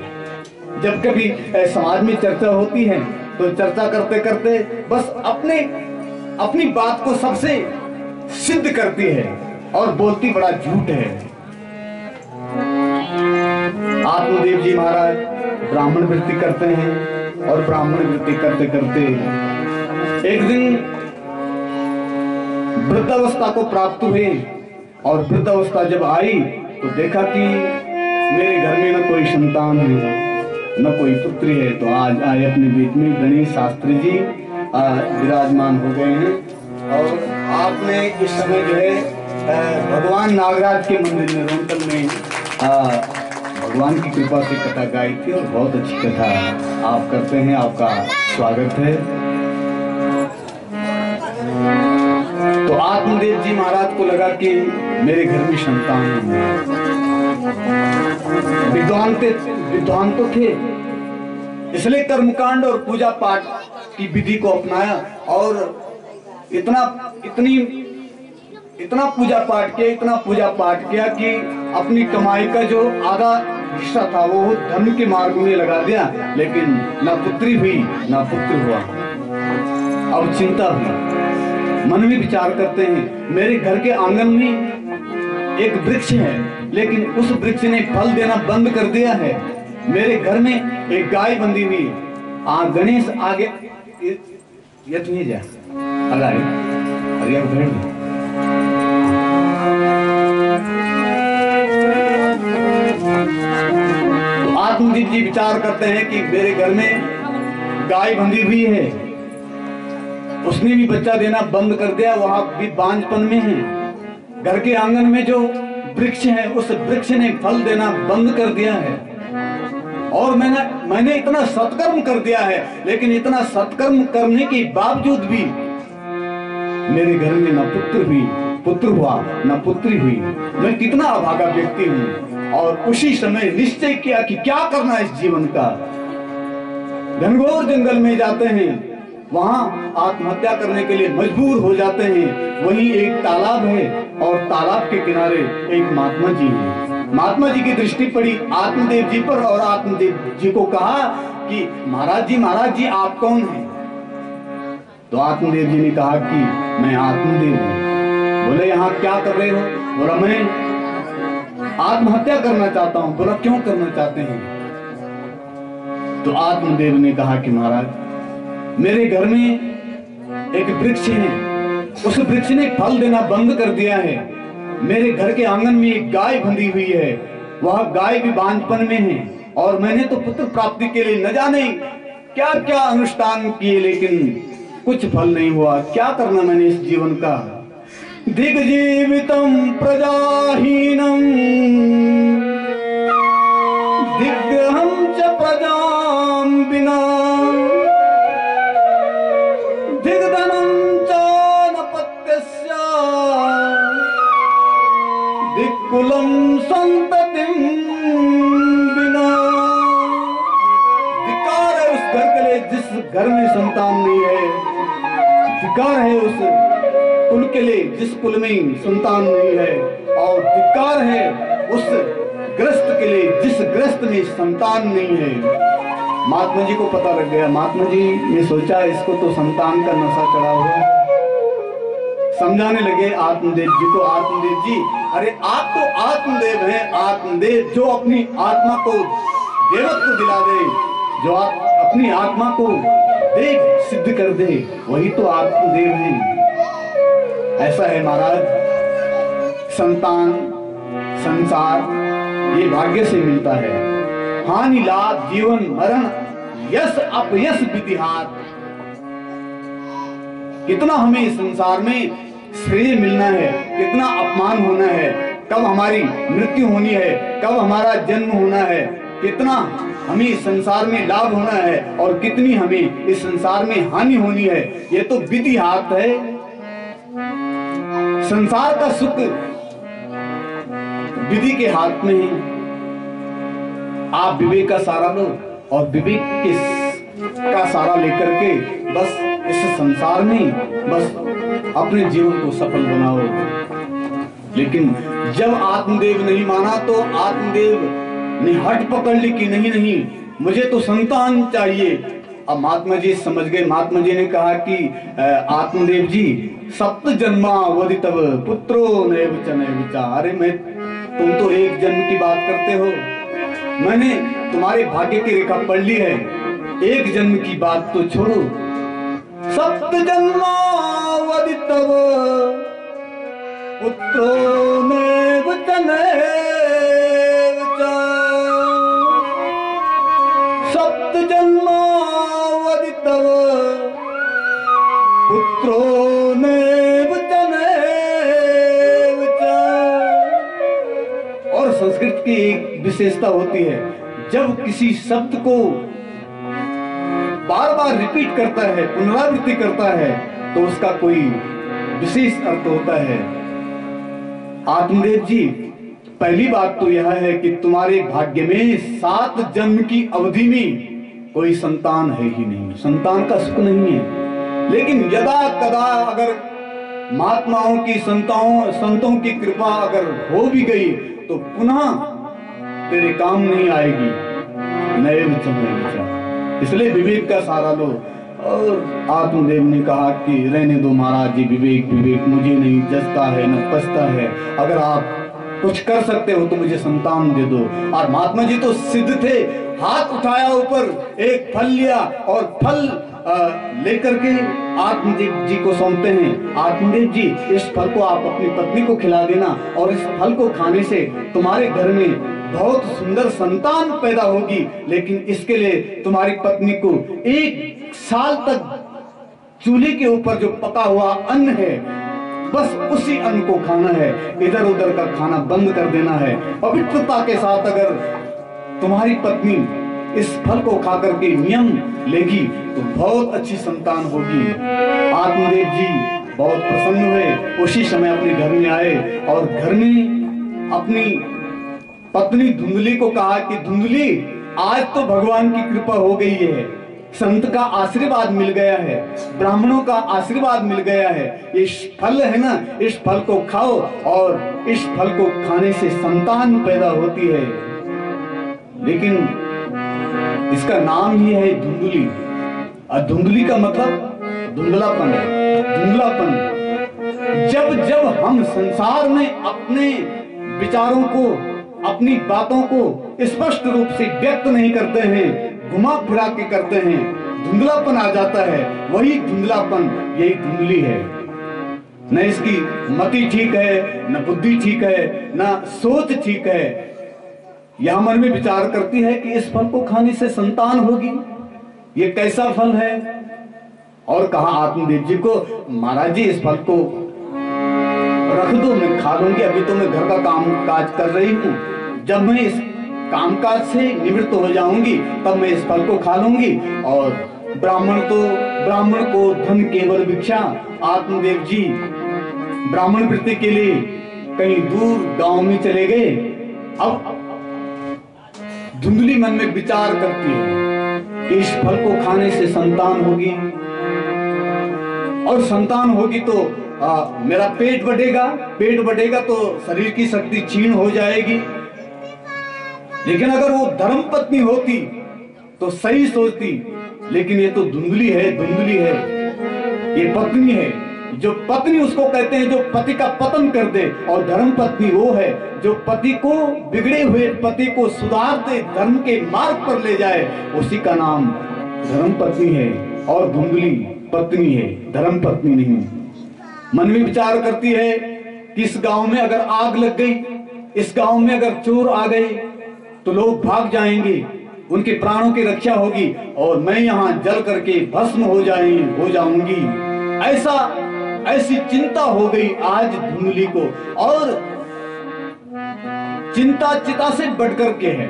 जब कभी समाज में चर्चा होती है तो चर्चा करते करते बस अपनी बात को सबसे सिद्ध करती है और बोलती बड़ा झूठ है। आत्मदेव जी महाराज ब्राह्मण वृत्ति करते हैं और ब्राह्मण वृत्ति करते करते एक दिन वृद्धावस्था को प्राप्त हुए। और वृद्धावस्था जब आई तो देखा कि मेरे घर में न कोई संतान है न कोई पुत्री है। तो आज आए अपने बीच में गणेश शास्त्री जी विराजमान हो गए हैं। और आपने इस समय जो है भगवान नागराज के मंदिर में रोहतक में भगवान की कृपा से कथा गाई थी और बहुत अच्छी कथा आप करते हैं, आपका स्वागत है। तो आत्मदेव जी महाराज को लगा कि मेरे घर में संतान है। विद्वान तो थे, इसलिए कर्मकांड और पूजा पाठ की विधि को अपनाया और इतना पूजा पाठ किया कि अपनी कमाई का जो आधा हिस्सा था वो धर्म के मार्ग में लगा दिया। लेकिन न पुत्री हुई न पुत्र हुआ। अब चिंता हुई, मन में विचार करते हैं मेरे घर के आंगन में एक वृक्ष है, लेकिन उस वृक्ष ने फल देना बंद कर दिया है। मेरे घर में एक गाय बंधी हुई, गणेश आगे ये नहीं जा भेड़। तो आत्मदेव जी विचार करते हैं कि मेरे घर में गाय बंधी हुई है, उसने भी बच्चा देना बंद कर दिया, वहां भी बांझपन में है। घर के आंगन में जो वृक्ष है उस वृक्ष ने फल देना बंद कर दिया है। और मैंने इतना सत्कर्म कर दिया है, लेकिन इतना सत्कर्म करने के बावजूद भी मेरे घर में न पुत्र हुआ न पुत्री हुई। मैं कितना अभागा व्यक्ति हूँ। और उसी समय निश्चय किया कि क्या करना है इस जीवन का। घनघोर जंगल में जाते हैं, वहां आत्महत्या करने के लिए मजबूर हो जाते हैं। वहीं एक तालाब है और तालाब के किनारे एक महात्मा जी हैं। महात्मा जी की दृष्टि पड़ी आत्मदेव जी पर और आत्मदेव जी को कहा कि महाराज जी आप कौन हैं? तो आत्मदेव जी ने कहा कि मैं आत्मदेव हूँ। बोले यहाँ क्या कर रहे हो? बोला मैं आत्महत्या करना चाहता हूँ। बोला क्यों करना चाहते हैं? तो आत्मदेव ने कहा कि महाराज मेरे घर में एक वृक्ष है, उस वृक्ष ने फल देना बंद कर दिया है। मेरे घर के आंगन में एक गाय बंधी हुई है, वह गाय भी बांझपन में है और मैंने तो पुत्र प्राप्ति के लिए न जाने क्या क्या अनुष्ठान किए, लेकिन कुछ फल नहीं हुआ। क्या करना मैंने इस जीवन का? दिग्जीवितम प्रजाहीनम दिग्रहम च प्रजाम बिना दिग्धनम च न पत्यस्य दिक्कुलम संततिम बिना। धिक्कार है उस घर के लिए जिस घर में संतान नहीं है। धिक्कार है उस कुल के लिए जिस कुल में संतान नहीं है। और धिक्कार है उस ग्रस्त के लिए जिस ग्रस्त में संतान नहीं है। महात्मा जी को पता लग गया। महात्मा जी ने सोचा इसको तो संतान का नशा चढ़ा हुआ। समझाने लगे आत्मदेव जी को, आत्मदेव जी अरे आप तो आत्मदेव हैं। आत्मदेव जो अपनी आत्मा को देवत्व दिला दे, जो अपनी आत्मा को देव सिद्ध कर दे, वही तो आत्मदेव हैं। ऐसा है महाराज, संतान संसार ये भाग्य से मिलता है। हानि लाभ जीवन मरण यश अपयश विधिहार। कितना हमें इस संसार में श्रेय मिलना है, कितना अपमान होना है, कब हमारी मृत्यु होनी है, कब हमारा जन्म होना है, कितना हमें इस संसार में लाभ होना है और कितनी हमें इस संसार में हानि होनी है, ये तो विधि हाथ है। संसार का सुख विधि के हाथ में है। आप विवेक का सहारा लो और विवेक का सहारा लेकर के बस इस संसार में बस अपने जीवन को सफल बनाओ। लेकिन जब आत्मदेव नहीं माना तो आत्मदेव ने हट पकड़ ली कि नहीं मुझे तो संतान चाहिए। अब महात्मा जी समझ गए। महात्मा जी ने कहा कि आत्मदेव जी सप्त जन्मा वदितव पुत्रो नैव च नैव च। अरे मैं तुम तो एक जन्म की बात करते हो, मैंने तुम्हारे भाग्य की रेखा पढ़ ली है। एक जन्म की बात तो छोड़ो, सप्त जन्मा वदितव पुत्रो नैव च नैव च। सप्त जन्मा वदितव पुत्रो नैव च नैव च। और संस्कृत की एक विशेषता होती है, जब किसी शब्द को बार बार रिपीट करता है, पुनरावृत्ति करता है, तो उसका कोई विशेष अर्थ होता है। आत्मदेव जी पहली बात तो यह है कि तुम्हारे भाग्य में 7 जन्म की अवधि में कोई संतान है ही नहीं, संतान का सुख नहीं है। लेकिन यदा कदा अगर महात्माओं की संतों की कृपा अगर हो भी गई तो पुनः तेरे काम नहीं आएगी। नैव च नैव च। इसलिए विवेक का सहारा लो। और आत्मदेव ने कहा कि रहने दो महाराज जी, विवेक मुझे नहीं जचता है न पचता है। अगर आप कुछ कर सकते हो तो मुझे संतान दे दो। और महात्मा जी तो सिद्ध थे, हाथ उठाया ऊपर, एक फल लिया और फल लेकर के आत्मदेव जी को सौंपते हैं। आत्मदेव जी इस फल को आप अपनी पत्नी को खिला देना और इस फल को खाने से तुम्हारे घर में बहुत सुंदर संतान पैदा होगी। लेकिन इसके लिए तुम्हारी पत्नी को 1 साल तक चूल्हे के ऊपर जो पका हुआ अन्न है बस उसी अन्न को खाना है, इधर उधर का खाना बंद कर देना है। पवित्रता के साथ अगर तुम्हारी पत्नी इस फल को खाकर के नियम लेगी तो बहुत अच्छी संतान होगी। आत्मदेव जी बहुत प्रसन्न हुए। उसी समय अपने घर में आए और घर में अपनी पत्नी धुंधली को कहा कि धुंधली, आज तो भगवान की कृपा हो गई है, संत का आशीर्वाद मिल गया है, ब्राह्मणों का आशीर्वाद मिल गया है, इस फल है ना, इस फल को खाओ और इस फल को खाने से संतान पैदा होती है। लेकिन इसका नाम ही है धुंधली, और धुंधली का मतलब धुंधलापन है, धुंधलापन। जब जब हम संसार में अपने विचारों को, अपनी बातों को स्पष्ट रूप से व्यक्त नहीं करते हैं, घुमा फिरा के करते हैं, धुंधलापन आ जाता है। वही धुंधलापन, यही धुंधली है। न इसकी मति ठीक है, न बुद्धि ठीक है, न सोच ठीक है। यह मन में विचार करती है कि इस फल को खाने से संतान होगी, ये कैसा फल है। और कहा आत्मदेव जी को, महाराज जी इस फल को रख दो, मैं खा लूंगी, अभी तो मैं घर का काम काज कर रही हूँ, जब मैं इस कामकाज से निवृत्त हो जाऊंगी तब मैं इस फल को खा लूंगी। और ब्राह्मण को धन केवल भिक्षा। आत्मदेव जी ब्राह्मण वृत्ति के लिए कहीं दूर गांव में चले गए। अब धुंधली मन में विचार करती है कि इस फल को खाने से संतान होगी, और संतान होगी तो मेरा पेट बढ़ेगा, पेट बढ़ेगा तो शरीर की शक्ति क्षीण हो जाएगी। लेकिन अगर वो धर्म पत्नी होती तो सही सोचती, लेकिन ये तो धुंधली है, धुंधली है, ये पत्नी है। जो पत्नी उसको कहते हैं जो पति का पतन कर दे, और धर्म पत्नी वो है जो पति को, बिगड़े हुए पति को सुधार दे, धर्म के मार्ग पर ले जाए, उसी का नाम धर्म पत्नी है। और धुंधली पत्नी है, धर्म पत्नी नहीं। मन में विचार करती है कि इस गांव में अगर आग लग गई, इस गांव में अगर चोर आ गए तो लोग भाग जाएंगे, उनके प्राणों की रक्षा होगी, और मैं यहाँ जल करके भस्म हो जाऊंगी। ऐसी चिंता हो गई आज धुंधली को। और चिंता चिता से बढ़कर के है।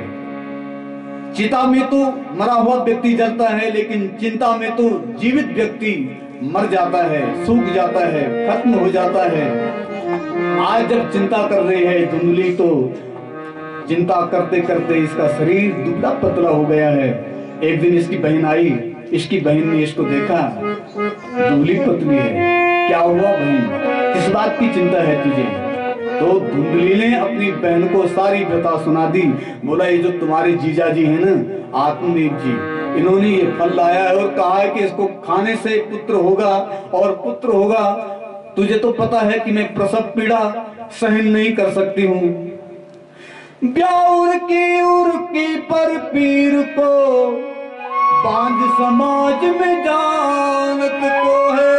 चिता में तो मरा हुआ व्यक्ति जलता है, लेकिन चिंता में तो जीवित व्यक्ति मर जाता है, सूख जाता है, खत्म हो जाता है। आज जब चिंता कर रही है धुंधली, तो चिंता करते करते इसका शरीर दुबला पतला हो गया है। एक दिन इसकी बहन आई, इसकी बहन ने इसको देखा, दुबली पतली है, क्या हुआ बहन, किस बात की चिंता है तुझे। तो धुंधली ने अपनी बहन को सारी व्यथा सुना दी। बोला, ये जो तुम्हारे जीजा जी है ना, आत्मदेव जी, इन्होंने ये फल लाया है और कहा है कि इसको खाने से पुत्र होगा, और पुत्र होगा। तुझे तो पता है कि मैं प्रसव पीड़ा सहन नहीं कर सकती हूँ। ब्याउर की उर्की पर पीर को बांझ समाज में जानत को है।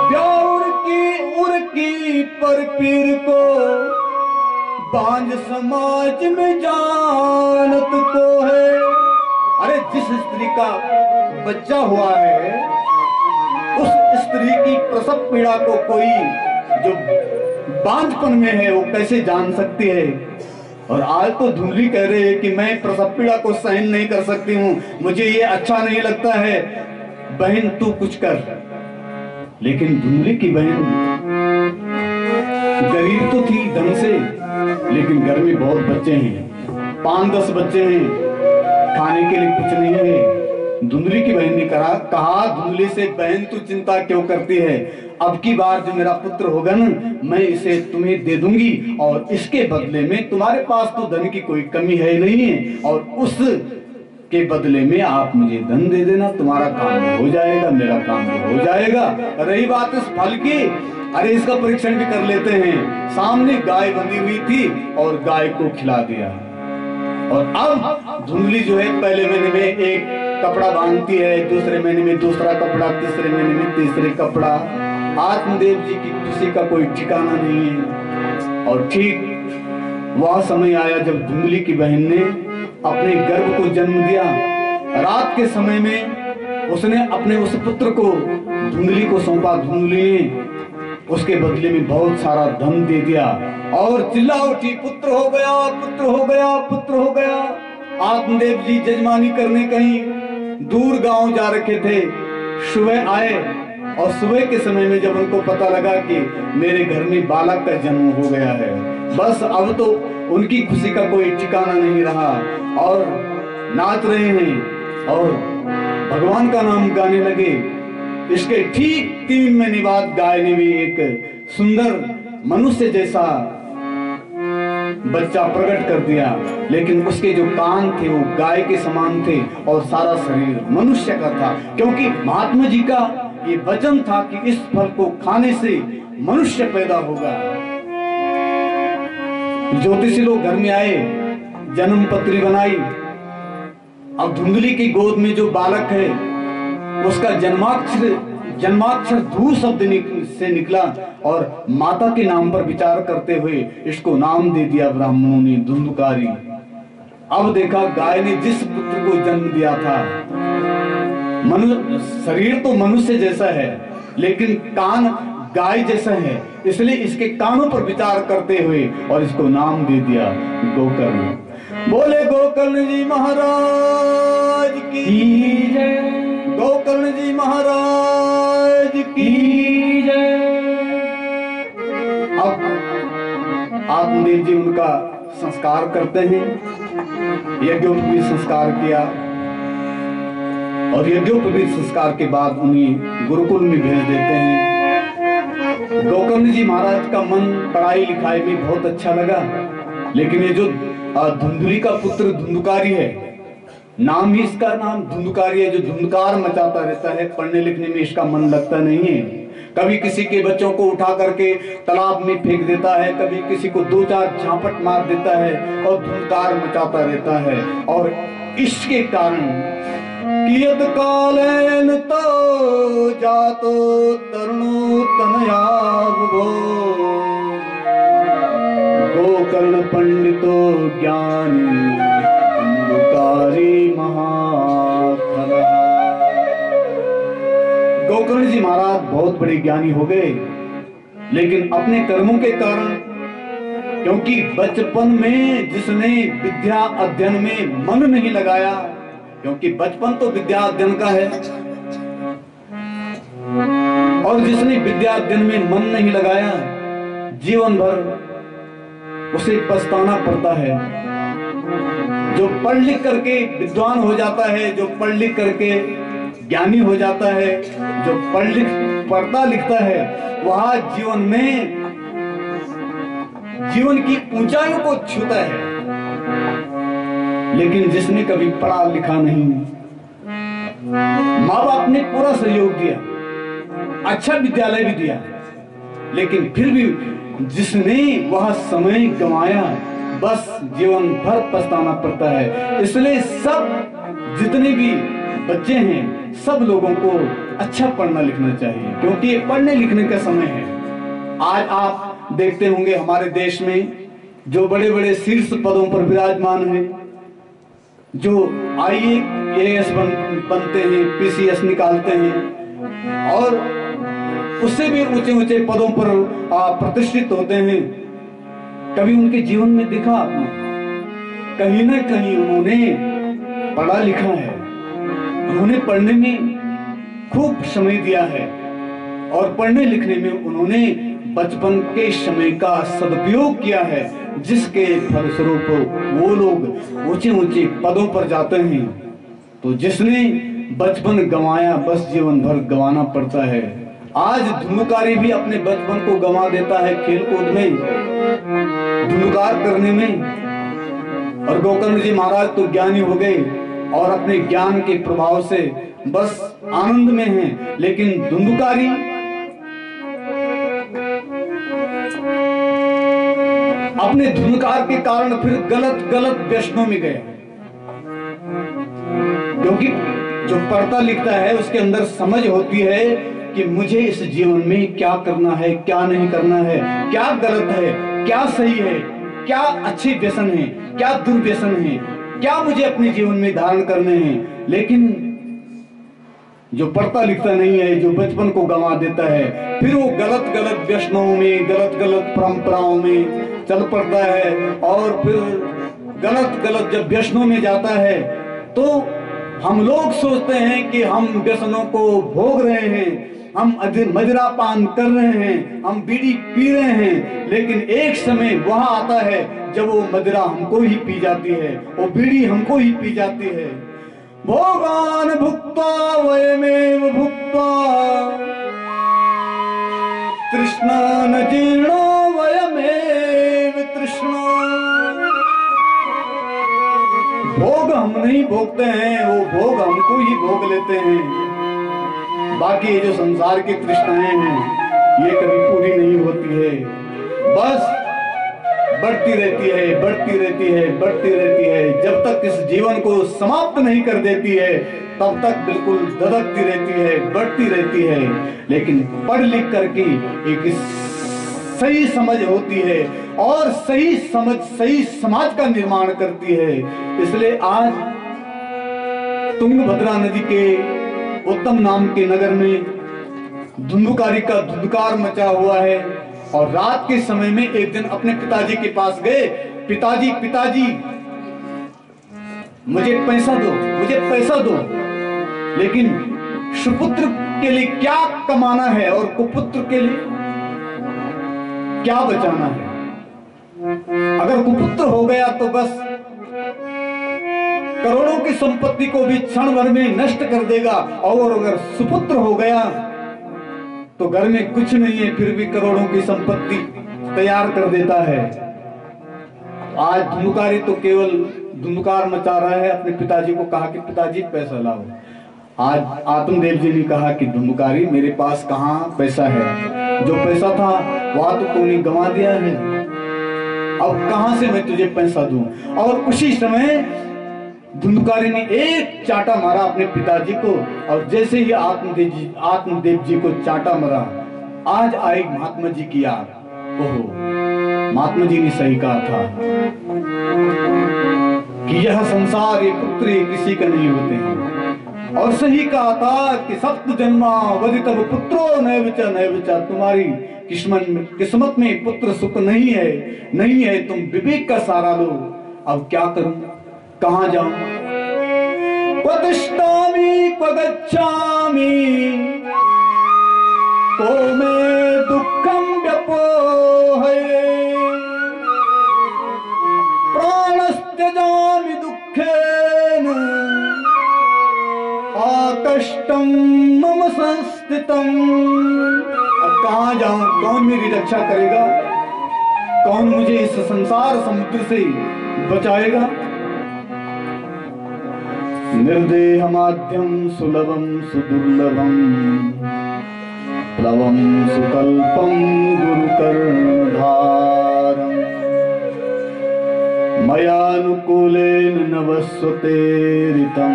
ब्याउर की उर्की पर पीर को बांझ समाज में जानत को है। अरे जिस स्त्री का बच्चा हुआ है, उस स्त्री की प्रसव पीड़ा को कोई जो बांझपन में है वो कैसे जान सकती है। और आज तो धुंधली कह रही है कि मैं प्रसव पीड़ा को सहन नहीं कर सकती हूँ, मुझे ये अच्छा नहीं लगता है, बहन तू कुछ कर। लेकिन धुंधली की बहन गरीब तो थी धन से, लेकिन घर में बहुत बच्चे हैं, 5-10 बच्चे हैं, खाने के लिए कुछ नहीं है। धुंधली की बहन ने कहा धुंधली से, बहन तू चिंता क्यों करती है, अब की बार जो मेरा पुत्र होगा ना, मैं इसे तुम्हें दे दूंगी, और इसके बदले में तुम्हारे पास तो धन की कोई कमी है नहीं है, और उस के बदले में आप मुझे धन दे देना, तुम्हारा काम भी हो जाएगा, मेरा काम भी हो जाएगा। रही बात इस फल की, अरे इसका परीक्षण भी कर लेते हैं। सामने गाय बंधी हुई थी और गाय को खिला दिया। और अब धुंधली जो है पहले महीने में एक कपड़ा बांधती है, दूसरे महीने में दूसरा कपड़ा, तीसरे महीने में तीसरे कपड़ा। आत्मदेव जी की खुशी का कोई ठिकाना नहीं है। और ठीक वह समय आया जब धुंधली की बहन ने अपने गर्भ को जन्म दिया। रात के समय में उसने अपने उस पुत्र को धुंधली को सौंपा। धुंधली ने उसके बदले में बहुत सारा धन दे दिया और चिल्ला उठी, पुत्र हो गया, पुत्र हो गया, पुत्र हो गया। आत्मदेव जी जजमानी करने कहीं दूर गांव जा रखे थे। सुबह आए और सुबह के समय में जब उनको पता लगा कि मेरे घर में बालक का जन्म हो गया है, बस अब तो उनकी खुशी का कोई ठिकाना नहीं रहा और नाच रहे हैं और भगवान का नाम गाने लगे। इसके ठीक 3 महीने बाद गाय ने भी एक सुंदर मनुष्य जैसा बच्चा प्रकट कर दिया, लेकिन उसके जो कान थे वो गाय के समान थे और सारा शरीर मनुष्य का था, क्योंकि महात्मा जी का ये वचन था कि इस फल को खाने से मनुष्य पैदा होगा। ज्योतिषी लोग घर में आए, जन्म पत्री बनाई। अब धुंधली की गोद में जो बालक है उसका जन्माक्षर धू शब्द से निकला और माता के नाम पर विचार करते हुए इसको नाम दे दिया ब्राह्मणों ने, धुंधकारी। अब देखा गाय ने जिस पुत्र को जन्म दिया था, शरीर तो मनुष्य जैसा है लेकिन कान गाय जैसा है, इसलिए इसके कानों पर विचार करते हुए और इसको नाम दे दिया गोकर्ण। बोले गोकर्ण जी महाराज की जय, गोकर्ण जी महाराज की जय। अब आत्मदेव जी उनका संस्कार करते हैं, यज्ञोपवीत संस्कार किया और यज्ञोपवीत संस्कार के बाद उन्हें गुरुकुल में भेज देते हैं। गोकर्ण जी महाराज का मन पढ़ाई लिखाई में बहुत अच्छा लगा, लेकिन ये जो धुंधली का पुत्र धुंधकारी है, नाम ही इसका नाम धुंधकारी है, जो धुंधकार मचाता रहता है, पढ़ने लिखने में इसका मन लगता नहीं है। कभी किसी के बच्चों को उठा करके तालाब में फेंक देता है, कभी किसी को 2-4 झापट मार देता है और धुंधकार मचाता रहता है। और इसके कारण कियत कालेन तो जातो तरुणो तनया भुवो, गोकर्ण पंडितो ज्ञानी धुंधकारी महाखल। गोकर्ण जी महाराज बहुत बड़े ज्ञानी हो गए, लेकिन अपने कर्मों के कारण, क्योंकि बचपन में जिसने विद्या अध्ययन में मन नहीं लगाया, क्योंकि बचपन तो विद्या अध्ययन का है, और जिसने विद्या अध्ययन में मन नहीं लगाया जीवन भर उसे पछताना पड़ता है। जो पढ़ लिख करके विद्वान हो जाता है, जो पढ़ लिख करके ज्ञानी हो जाता है, जो पढ़ता लिखता है, वह जीवन में जीवन की ऊंचाइयों को छूता है। लेकिन जिसने कभी पढ़ा लिखा नहीं, माँ बाप ने पूरा सहयोग दिया, अच्छा विद्यालय भी दिया, लेकिन फिर भी जिसने वह समय गंवाया, बस जीवन भर पछताना पड़ता है। इसलिए सब जितने भी बच्चे हैं, सब लोगों को अच्छा पढ़ना लिखना चाहिए, क्योंकि ये पढ़ने लिखने का समय है। आज आप देखते होंगे हमारे देश में जो बड़े बड़े शीर्ष पदों पर विराजमान हैं, जो IAS बनते हैं, PCS निकालते हैं और उससे भी ऊंचे ऊंचे पदों पर प्रतिष्ठित होते हैं, कभी उनके जीवन में देखा आपने? कहीं ना कहीं उन्होंने पढ़ा लिखा है, उन्होंने पढ़ने में खूब समय दिया है और पढ़ने लिखने में उन्होंने बचपन के समय का सदुपयोग किया है, जिसके फलस्वरूप वो लोग ऊंचे ऊंचे पदों पर जाते हैं। तो जिसने बचपन गंवाया, बस जीवन भर गंवाना पड़ता है। आज धुंधकारी भी अपने बचपन को गंवा देता है खेल कूद में, धुंधकार करने में। और गोकर्ण जी महाराज तो ज्ञानी हो गए और अपने ज्ञान के प्रभाव से बस आनंद में हैं, लेकिन धुंधकारी अपने धुंधकार के कारण फिर गलत व्यसनों में गए, क्योंकि जो पढ़ता लिखता है उसके अंदर समझ होती है कि मुझे इस जीवन में क्या करना है, क्या नहीं करना है, क्या गलत है, क्या सही है, क्या अच्छे व्यसन है, क्या दुर्व्यसन है, क्या मुझे अपने जीवन में धारण करने हैं। लेकिन जो पढ़ता लिखता नहीं है, जो बचपन को गंवा देता है, फिर वो गलत व्यसनों में, गलत परंपराओं में चल पड़ता है और फिर गलत जब व्यसनों में जाता है तो हम लोग सोचते हैं कि हम व्यसनों को भोग रहे हैं, हम मदिरा पान कर रहे हैं, हम बीड़ी पी रहे हैं, लेकिन एक समय वह आता है जब वो मदिरा हमको ही पी जाती है, वो बीड़ी हमको ही पी जाती है। भोगान भुक्त्वा वयमेव भुक्त्वा तृष्णान जीर्णो वयमेव तृष्णा। भोग हम नहीं भोगते हैं, वो भोग हमको ही भोग लेते हैं। बाकी ये जो संसार की तृष्णाएं हैं ये कभी पूरी नहीं होती है, बस बढ़ती रहती है, बढ़ती रहती है, बढ़ती रहती है। जब तक इस जीवन को समाप्त नहीं कर देती है तब तक बिल्कुल धधकती रहती है, बढ़ती रहती है। लेकिन पढ़ लिख करके एक सही समझ होती है और सही समझ सही समाज का निर्माण करती है। इसलिए आज तुंगभद्रा नदी के उत्तम नाम के नगर में धुंधुकारी का धुंधकार मचा हुआ है। और रात के समय में एक दिन अपने पिताजी के पास गए, पिताजी पिताजी मुझे पैसा दो, मुझे पैसा दो। लेकिन सुपुत्र के लिए क्या कमाना है और कुपुत्र के लिए क्या बचाना है? अगर कुपुत्र हो गया तो बस करोड़ों की संपत्ति को भी क्षण भर में नष्ट कर देगा, और अगर सुपुत्र हो गया तो घर में कुछ नहीं है फिर भी करोड़ों की संपत्ति तैयार कर देता है। आज धुंधुकारी तो केवल धुंधुकार मचा रहा है। अपने पिताजी को कहा कि पिताजी पैसा लाओ। आज आत्मदेव जी ने कहा कि धुंधुकारी मेरे पास कहाँ पैसा है, जो पैसा था वह तो तूने गंवा दिया है, अब कहां से मैं तुझे पैसा दूं। और उसी समय धुंधुकारी ने एक चाटा मारा अपने पिताजी को, और जैसे ही आत्मदेव जी को चाटा मारा, आज आई महात्मा जी की याद। ओहो, महात्मा जी ने सही कहा था कि यह संसार ये पुत्र ये किसी का नहीं होते हैं, और सही कहा था कि सप्त जन्मा वदितव पुत्रो नैव च, तुम्हारी किस्मत में पुत्र सुख नहीं है, नहीं है, तुम विवेक का सहारा लो। अब क्या करूं, कहां जाऊं? क्व तिष्ठामि क्व गच्छामि को मे दुःखं व्यपोहये, प्राणस्त्यजामि दुःखेन आकष्टं मम संस्थितम्। अब कहां जाऊं, कौन मेरी रक्षा करेगा, कौन मुझे इस संसार समुद्र से बचाएगा? निर्देहमाद्यं सुलभं सुदुर्लभं प्लवं सुकल्पं गुरुकर्णधारम् मयानुकूलेन नवस्वतेरितं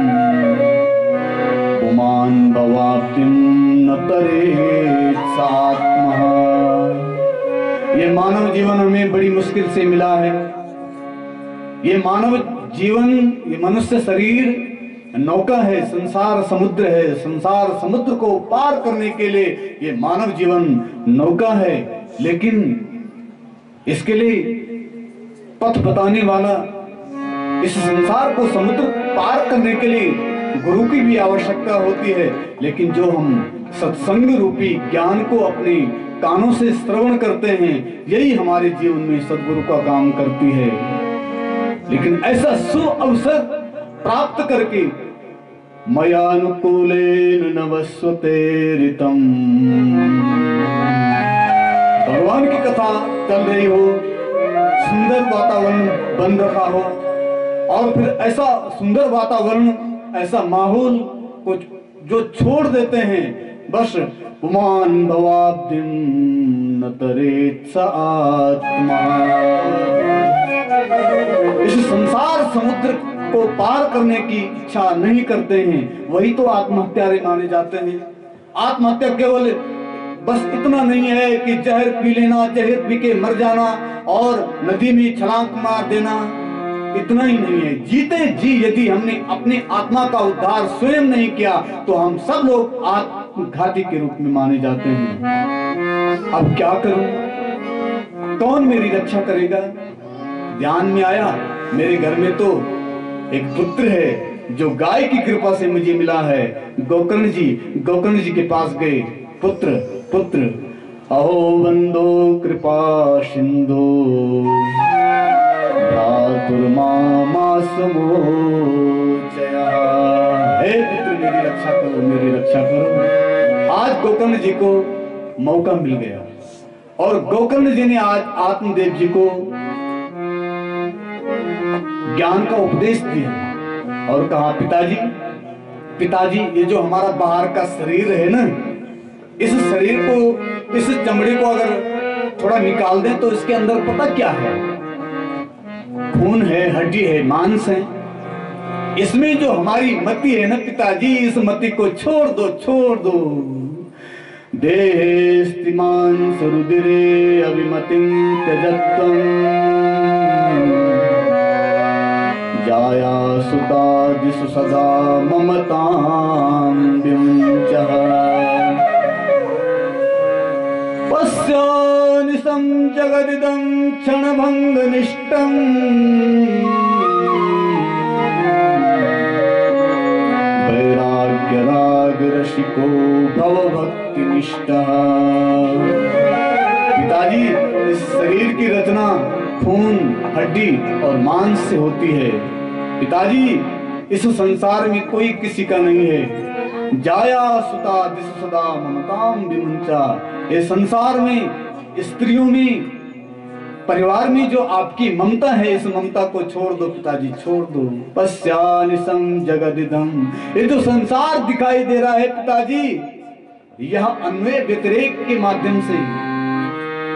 पुमान् भवाप्तिं न तरेत् सात्मः। ये मानव जीवन हमें बड़ी मुश्किल से मिला है। ये मानव जीवन, ये मनुष्य शरीर नौका है, संसार समुद्र है। संसार समुद्र को पार करने के लिए ये मानव जीवन नौका है, लेकिन इसके लिए पथ बताने वाला, इस संसार को समुद्र पार करने के लिए गुरु की भी आवश्यकता होती है। लेकिन जो हम सत्संग रूपी ज्ञान को अपने कानों से श्रवण करते हैं, यही हमारे जीवन में सद्गुरु का काम करती है। लेकिन ऐसा सुअवसर प्राप्त करके मयानुकूलेन नवस्वतेरितं, भगवान की कथा चल रही हो, सुंदर वातावरण बन रखा हो, और फिर ऐसा सुंदर वातावरण, ऐसा माहौल को जो छोड़ देते हैं, बस पुमान् भवाब्धिं न तरेत् स आत्मा। इस संसार समुद्र को पार करने की इच्छा नहीं करते हैं, वही तो आत्महत्यारे माने जाते हैं। आत्महत्या केवल बस इतना नहीं है कि जहर पी लेना, जहर पी के मर जाना और नदी में छलांग मार देना, इतना ही नहीं है। जीते जी यदि हमने अपने आत्मा का उद्धार स्वयं नहीं किया तो हम सब लोग आत्मघाती के रूप में माने जाते हैं। अब क्या करूं, कौन मेरी रक्षा करेगा? ध्यान में आया, मेरे घर में तो एक पुत्र है जो गाय की कृपा से मुझे मिला है। गोकर्ण जी के पास गए, पुत्र पुत्र अहो बंदो कृपा सिंधु भ्रातुर्मामासमोचया। हे पुत्र मेरी रक्षा करो, मेरी रक्षा करो। आज गोकर्ण जी को मौका मिल गया और गोकर्ण जी ने आज आत्मदेव जी को ज्ञान का उपदेश दिया और कहा पिताजी पिताजी ये जो हमारा बाहर का शरीर है ना, इस शरीर को, इस चमड़े को अगर थोड़ा निकाल दें तो इसके अंदर पता क्या है? खून है, हड्डी है, मांस है। इसमें जो हमारी मति है ना पिताजी, इस मति को छोड़ दो, छोड़ दो। देहेस्तिमान सुरुदिरे अभिमतिं त्यजत्वं जाया सुतादिषु सदा ममतां विमुञ्चः। पश्यानिशं जगदिदं क्षणभङ्गनिष्ठम् वैराग्यरागरसिको भवभक्तिनिष्ठः। पिताजी इस शरीर की रचना खून, हड्डी और मांस से होती है। पिताजी इस संसार में कोई किसी का नहीं है। जाया सुता दिस सदा ममताम विमुंचा। ये संसार में, स्त्रियों में, परिवार में जो आपकी ममता है, इस ममता को छोड़ दो पिताजी, छोड़ दो। पश्यानिशं जगदिदं, ये जो संसार दिखाई दे रहा है पिताजी, यह अन्वय व्यतिरेक के माध्यम से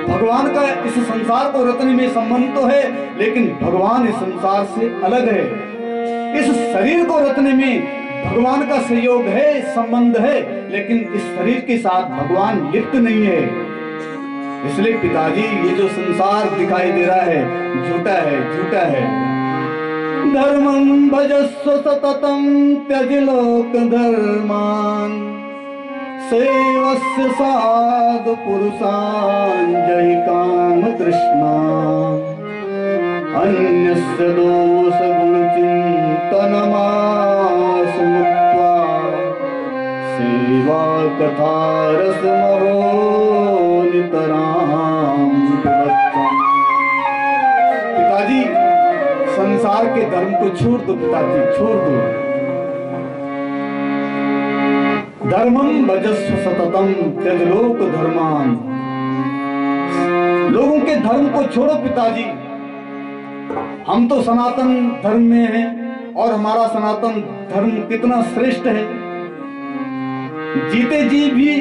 भगवान का इस संसार को रचने में संबंध तो है, लेकिन भगवान इस संसार से अलग है। इस शरीर को रचने में भगवान का सहयोग है, संबंध है, लेकिन इस शरीर के साथ भगवान लिप्त नहीं है। इसलिए पिताजी ये जो संसार दिखाई दे रहा है झूठा है, झूठा है। धर्मं भजस्व सततं त्यज लोक धर्मान सेवस्य साधु पुरुषान् जहि काम तृष्णा अन्यस्य दोष गुण चिंतनमासु मुक्त्वा सेवा कथा रसमहो नितरां पिबध्वम्। पिताजी संसार के धर्म को छोड़ दो पिताजी, छोड़ दो। धर्मं भजस्व सततं त्यज लोक धर्मान। लोगों के धर्म को छोड़ो पिताजी। हम तो सनातन धर्म में हैं और हमारा सनातन धर्म कितना श्रेष्ठ है। जीते जी भी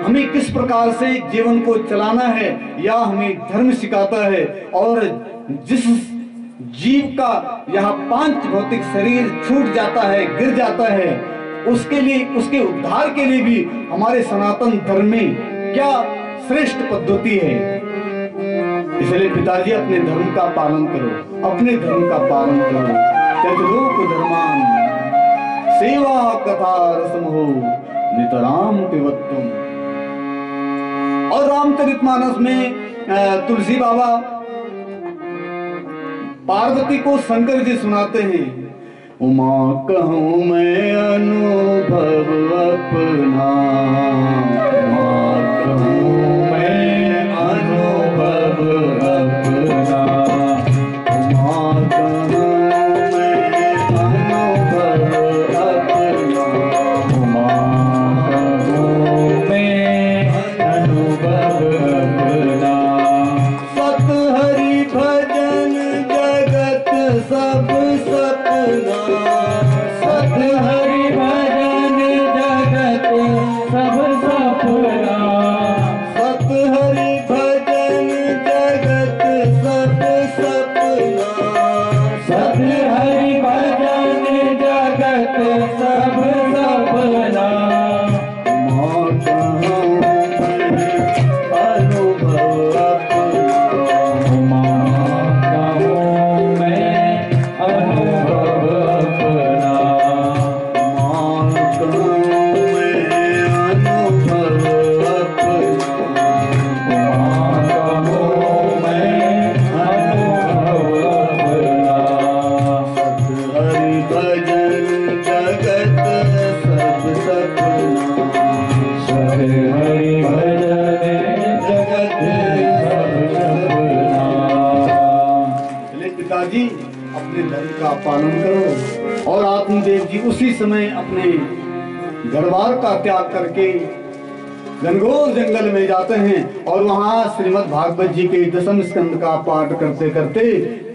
हमें किस प्रकार से जीवन को चलाना है या हमें धर्म सिखाता है। और जिस जीव का यह पांच भौतिक शरीर छूट जाता है, गिर जाता है, उसके लिए, उसके उद्धार के लिए भी हमारे सनातन धर्म में क्या श्रेष्ठ पद्धति है। इसलिए पिताजी अपने धर्म का पालन करो, अपने धर्म का पालन करो। त्यज लोक धर्मान सेवा कथा रसमहो नितराम पिबध्वम्। और रामचरितमानस में तुलसी बाबा पार्वती को शंकर जी सुनाते हैं। उमा कहूँ मैं अनुभव अपना, उमा कहूँ मैं अनुभव अपना, उमा कहूँ मैं अनुभव अपना, उमा कहूँ मैं अनुभव अपना। सत हरि भजन जगत सब सपना, सत हरि भजन जगत सब सपना, सत हरि भजन जगत सब सपना, सत हरि भजन जगत सब सपना। माँ कहूँ अनुभव अपना, माँ कहूँ मैं अनुभव अपना। धर्म का पालन करो। और आत्मदेव जी उसी समय अपने घरबार का त्याग करके घनघोर जंगल में जाते हैं और वहां श्रीमद् भागवत जी के 10वें स्कंद का पाठ करते करते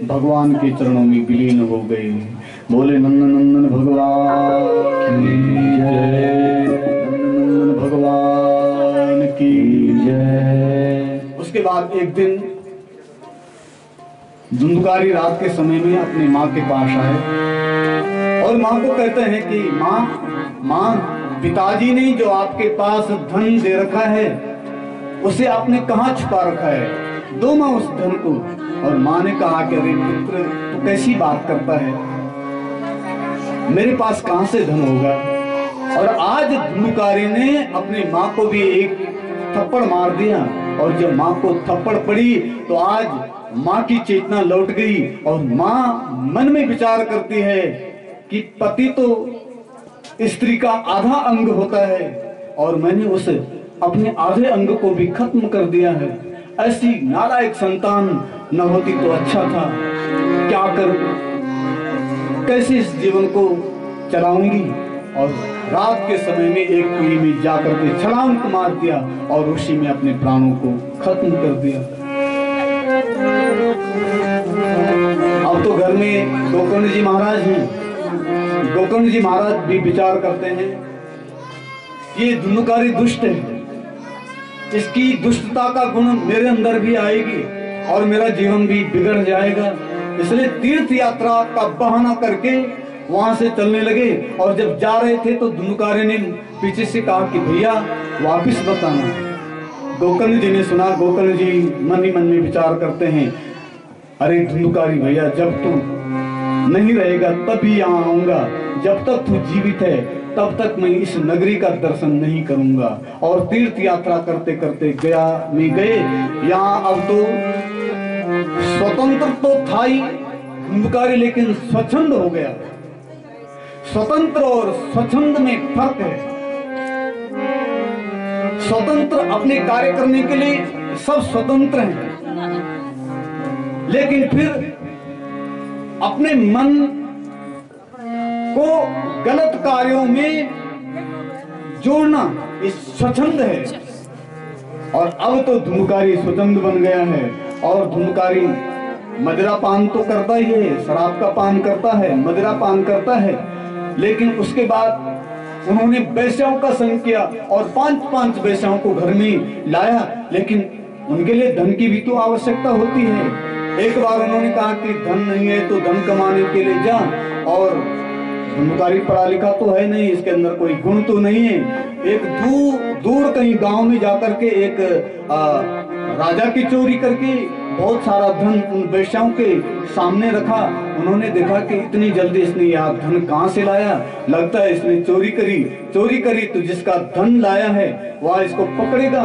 भगवान के चरणों में विलीन हो गए। बोले नंदन नंदन भगवान की जय, नंदन भगवान की जय। उसके बाद एक दिन धुंधकारी रात के समय में अपनी माँ के पास आए और माँ को कहते हैं कि माँ पिताजी ने जो आपके पास धन दे रखा है उसे आपने कहाँ छुपा रखा है, दो माँ उस धन को। और माँ ने कहा कि अरे पुत्र तू कैसी बात करता है, मेरे पास कहाँ से धन होगा। और आज धुंधकारी ने अपनी माँ को भी एक थप्पड़ मार दिया और जब माँ को थप्पड़ पड़ी तो आज माँ की चेतना लौट गई और माँ मन में विचार करती है कि पति तो स्त्री का आधा अंग होता है और मैंने उस अपने आधे अंग को भी खत्म कर दिया है। ऐसी नालायक संतान न होती तो अच्छा था, क्या करूं, कैसे इस जीवन को चलाऊंगी। और रात के समय में एक कुएं में जाकर के छलांग मार दिया और उसी में अपने प्राणों को खत्म कर दिया। अब तो घर में गोकर्ण जी महाराज हैं। गोकर्ण जी महाराज भी विचार करते हैं ये धुंधकारी दुष्ट है, इसकी दुष्टता का गुण मेरे अंदर भी आएगी और मेरा जीवन भी बिगड़ जाएगा। इसलिए तीर्थ यात्रा का बहाना करके वहां से चलने लगे। और जब जा रहे थे तो धुंधकारी ने पीछे से कहा कि भैया वापिस बताना। गोकर्ण जी ने सुना। गोकर्ण जी मन ही मन में विचार करते हैं, अरे धुंधकारी भैया जब तू नहीं रहेगा तभी यहाँ आऊंगा, जब तक तू जीवित है तब तक मैं इस नगरी का दर्शन नहीं करूंगा। और तीर्थ यात्रा करते करते गया में गए। यहाँ अब तो स्वतंत्र तो था ही धुंधकारी, लेकिन स्वच्छंद हो गया। स्वतंत्र और स्वच्छंद में फर्क है। स्वतंत्र अपने कार्य करने के लिए सब स्वतंत्र हैं, लेकिन फिर अपने मन को गलत कार्यों में जोड़ना इस स्वच्छंद है। और अब तो धुंधकारी स्वतंत्र बन गया है। और धुंधकारी मदिरा पान तो करता ही है, शराब का पान करता है, मदिरा पान करता है, लेकिन उसके बाद उन्होंने वेश्याओं का संग किया और 5-5 वेश्याओं को घर में लाया। लेकिन उनके लिए धन की भी तो आवश्यकता होती है। एक बार उन्होंने कहा कि धन नहीं है तो धन कमाने के लिए जा। और धुंधकारी पढ़ा लिखा तो है नहीं, इसके अंदर कोई गुण तो नहीं है। एक दूर कहीं गांव में जाकर के एक राजा की चोरी करके बहुत सारा धन उन वेश्याओं के सामने रखा। उन्होंने देखा कि इतनी जल्दी इसने यह धन कहां से लाया, लगता है इसने चोरी करी। तो जिसका धन लाया है वह इसको पकड़ेगा,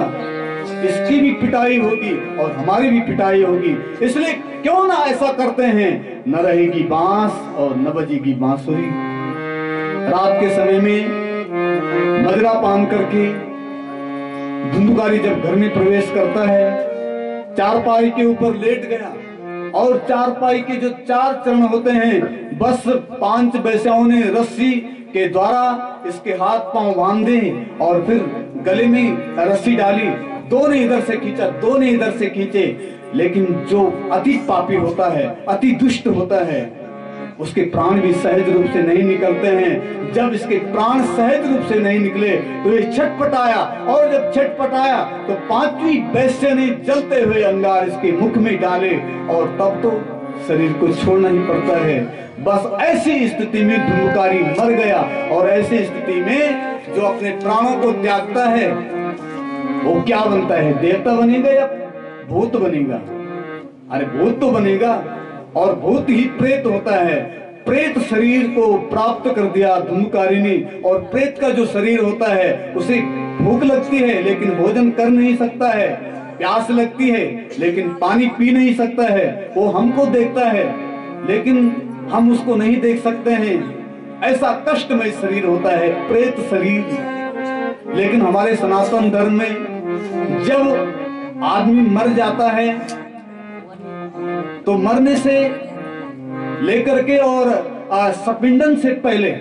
इसकी भी पिटाई होगी और हमारी भी पिटाई होगी। इसलिए क्यों ना ऐसा करते हैं, न रहेगी बांस और न बजेगी बांसुरी। रात के समय में मदिरा पान करके धुंधकारी जब घर में प्रवेश करता है, चारपाई के ऊपर लेट गया और चारपाई के जो 4 चरण होते हैं, बस 5 वेश्याओं ने रस्सी के द्वारा इसके हाथ पांव बांधे और फिर गले में रस्सी डाली। दो ने इधर से खींचा, दो ने इधर से खींचे। लेकिन जो अति पापी होता है, अति दुष्ट होता है, उसके प्राण भी सहज रूप से नहीं निकलते हैं। जब इसके प्राण सहज रूप से नहीं निकले तो ये छटपटाया और जब छटपटाया तो 5वीं वैश्य ने जलते हुए अंगार इसके मुख में डाले और तब तो शरीर को छोड़ना ही पड़ता है। बस ऐसी स्थिति में धुंधकारी मर गया। और ऐसी स्थिति में जो अपने प्राणों को त्यागता है वो क्या बनता है, देवता बनेगा या भूत बनेगा? अरे भूत तो बनेगा, और भूत ही प्रेत होता है। प्रेत शरीर को प्राप्त कर दिया धुंधकारी ने। और प्रेत का जो शरीर होता है उसे भूख लगती है लेकिन भोजन कर नहीं सकता है, प्यास लगती है लेकिन पानी पी नहीं सकता है। वो हमको देखता है लेकिन हम उसको नहीं देख सकते हैं। ऐसा कष्टमय शरीर होता है प्रेत शरीर। लेकिन हमारे सनातन धर्म में जब आदमी मर जाता है तो मरने से लेकर के और सपिंडन से पहले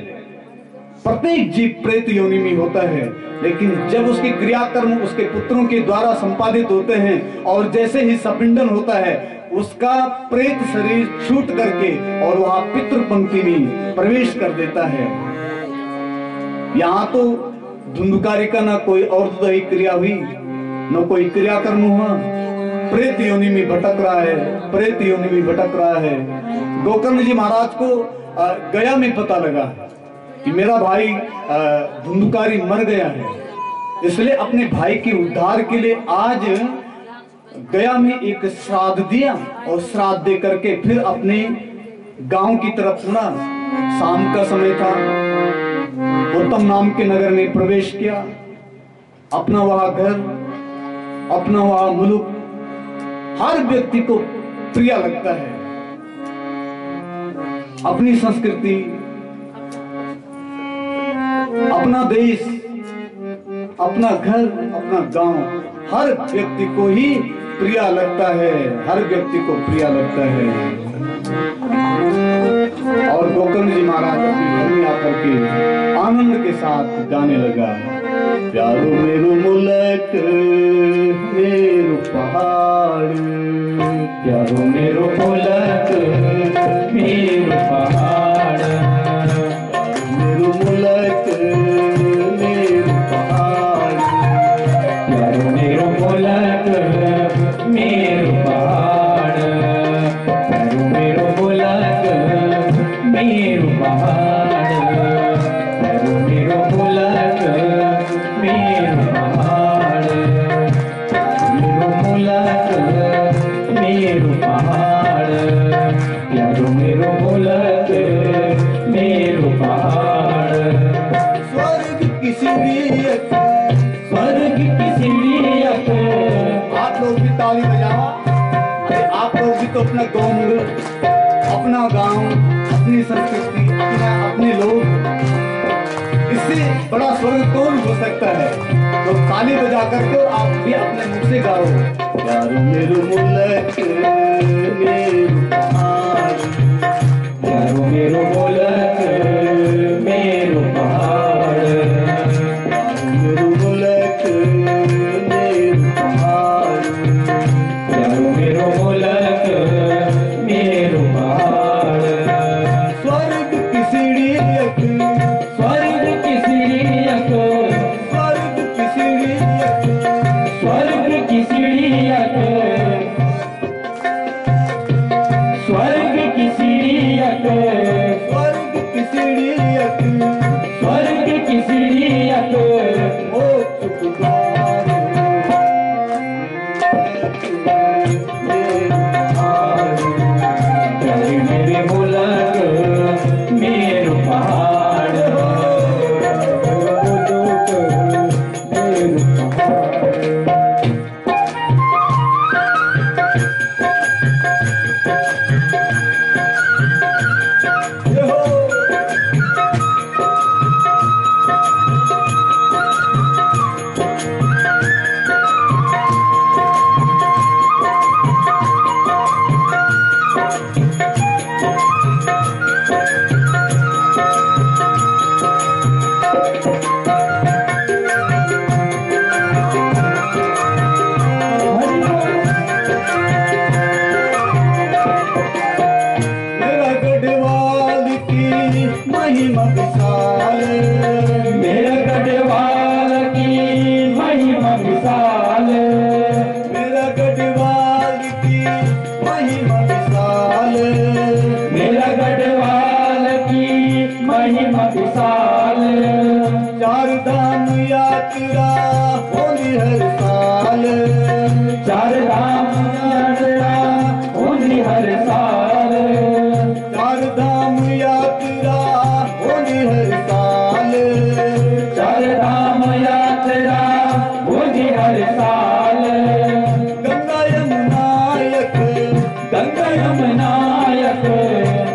प्रत्येक जीव प्रेत योनि में होता है, लेकिन जब उसके क्रियाकर्म उसके पुत्रों के द्वारा संपादित होते हैं और जैसे ही सपिंडन होता है उसका प्रेत शरीर छूट करके और वह पितृ पंक्ति में प्रवेश कर देता है। यहाँ तो धुंधुकारी का ना कोई औरतदायी क्रिया हुई, न कोई क्रियाकर्म हुआ, प्रेत योनि में भटक रहा है, प्रेत योनि में भटक रहा है। गोकर्ण जी महाराज को गया में पता लगा कि मेरा भाई धुंधुकारी मर गया है, इसलिए अपने भाई के उद्धार के लिए आज गया में एक श्राद्ध दिया और श्राद्ध दे करके फिर अपने गांव की तरफ मुड़ा। शाम का समय था, उत्तम नाम के नगर में प्रवेश किया। अपना वह घर, अपना वह मुल्क हर व्यक्ति को प्रिय लगता है। अपनी संस्कृति, अपना देश, अपना घर, अपना गांव हर व्यक्ति को ही प्रिय लगता है, हर व्यक्ति को प्रिय लगता है। और गोकर्ण जी महाराज अपने घर में आकर के आनंद के साथ गाने लगा, प्यारो मेरो मुल्क मेरो पहाड़, प्यारो मेरो मुल्क मेरो पहाड़, मेरो मुल्क मेरो पहाड़, प्यारो मेरो मुल्क मेरो पहाड़, प्यारो मेरो मुल्क मेरो पहाड़, प्यारो मेरो मुल्क मेरो पहाड़, मेरो मुल्क मेरो पहाड़, प्यारो मेरो मुल्क मेरो पहाड़। स्वर्ग की सीढ़ी, स्वर्ग की सीढ़ी आप लोग भी ताली बजाओ। अरे आप लोग भी तो अपना गाँव, अपना गांव, अपनी संस्कृति, अपने लोग, इससे बड़ा स्वर्ग कौन हो सकता है? तो ताली बजा करके आप भी अपने मुख से गाओ, प्यारो मेरो मुल्क मेरो पहाड़, प्यारो मेरो मुल्क मेरो पहाड़, मेरो मुल्क मेरो पहाड़, प्यारो मेरो मुल्क मेरो पहाड़। स्वर्ग की सीढ़ी, स्वर्ग की सीढ़ी, स्वर्ग की सीढ़ी, स्वर्ग की सीढ़ी, स्वर्ग की सीढ़ी, स्वर्ग की सीढ़ी, स्वर्ग की सीढ़ी, मोक्ष के द्वार, प्यारे मेरे मुल्क मेरो पहाड़, मेरो पहाड़। ये हो। मेरा गढ़वाल की महिमा विशाल, मेरा गढ़वाल की महिमा विशाल, मेरा गढ़वाल की महिमा विशाल, मेरा गढ़वाल की महिमा विशाल। चार धाम यात्रा होली हर साल, चार धाम यात्रा होली हर साल, चार धाम यात्रा होली हर साल, चार धाम यात्रा होली हर साल। गंगा यमुना एक, गंगा यमुना एक,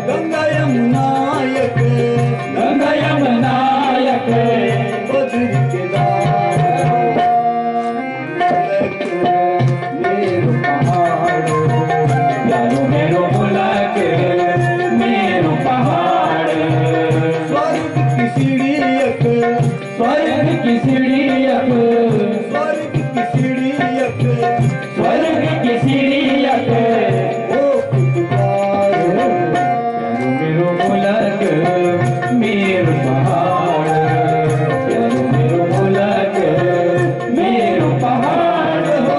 गंगा यमुना एक, गंगा यमुना एक, मुलक मेरु पहाड़, मेरु मुलक मेरु पहाड़ हो।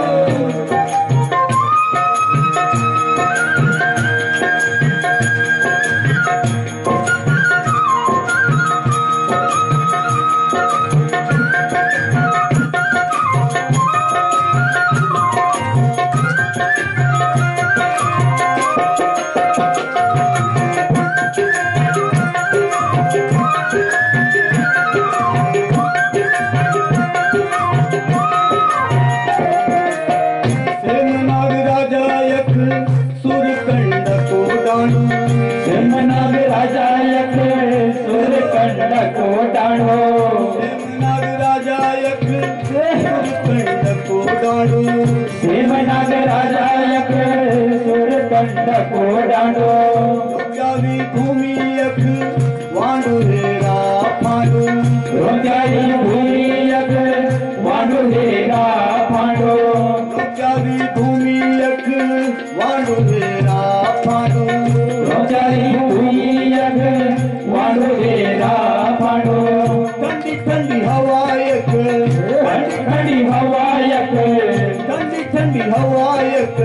सेमनाग राजा यख सुरकंड को डाणो, सेमनाग राजा यख सुरकंड को डाणो, सेमनाग राजा यख सुरकंड को डाणो। रोजावी भूमि यख वांडो हेरा फांडो, रोजावी भूमि यख वांडो हेरा फांडो, रोजावी भूमि यख वांडो हेरा फांडो, रोजावी भूमि यख वांडो हेरा फांडो। ठंडी ठंडी हवा यख, ठंडी हवा यख, ठंडी ठंडी हवा यख,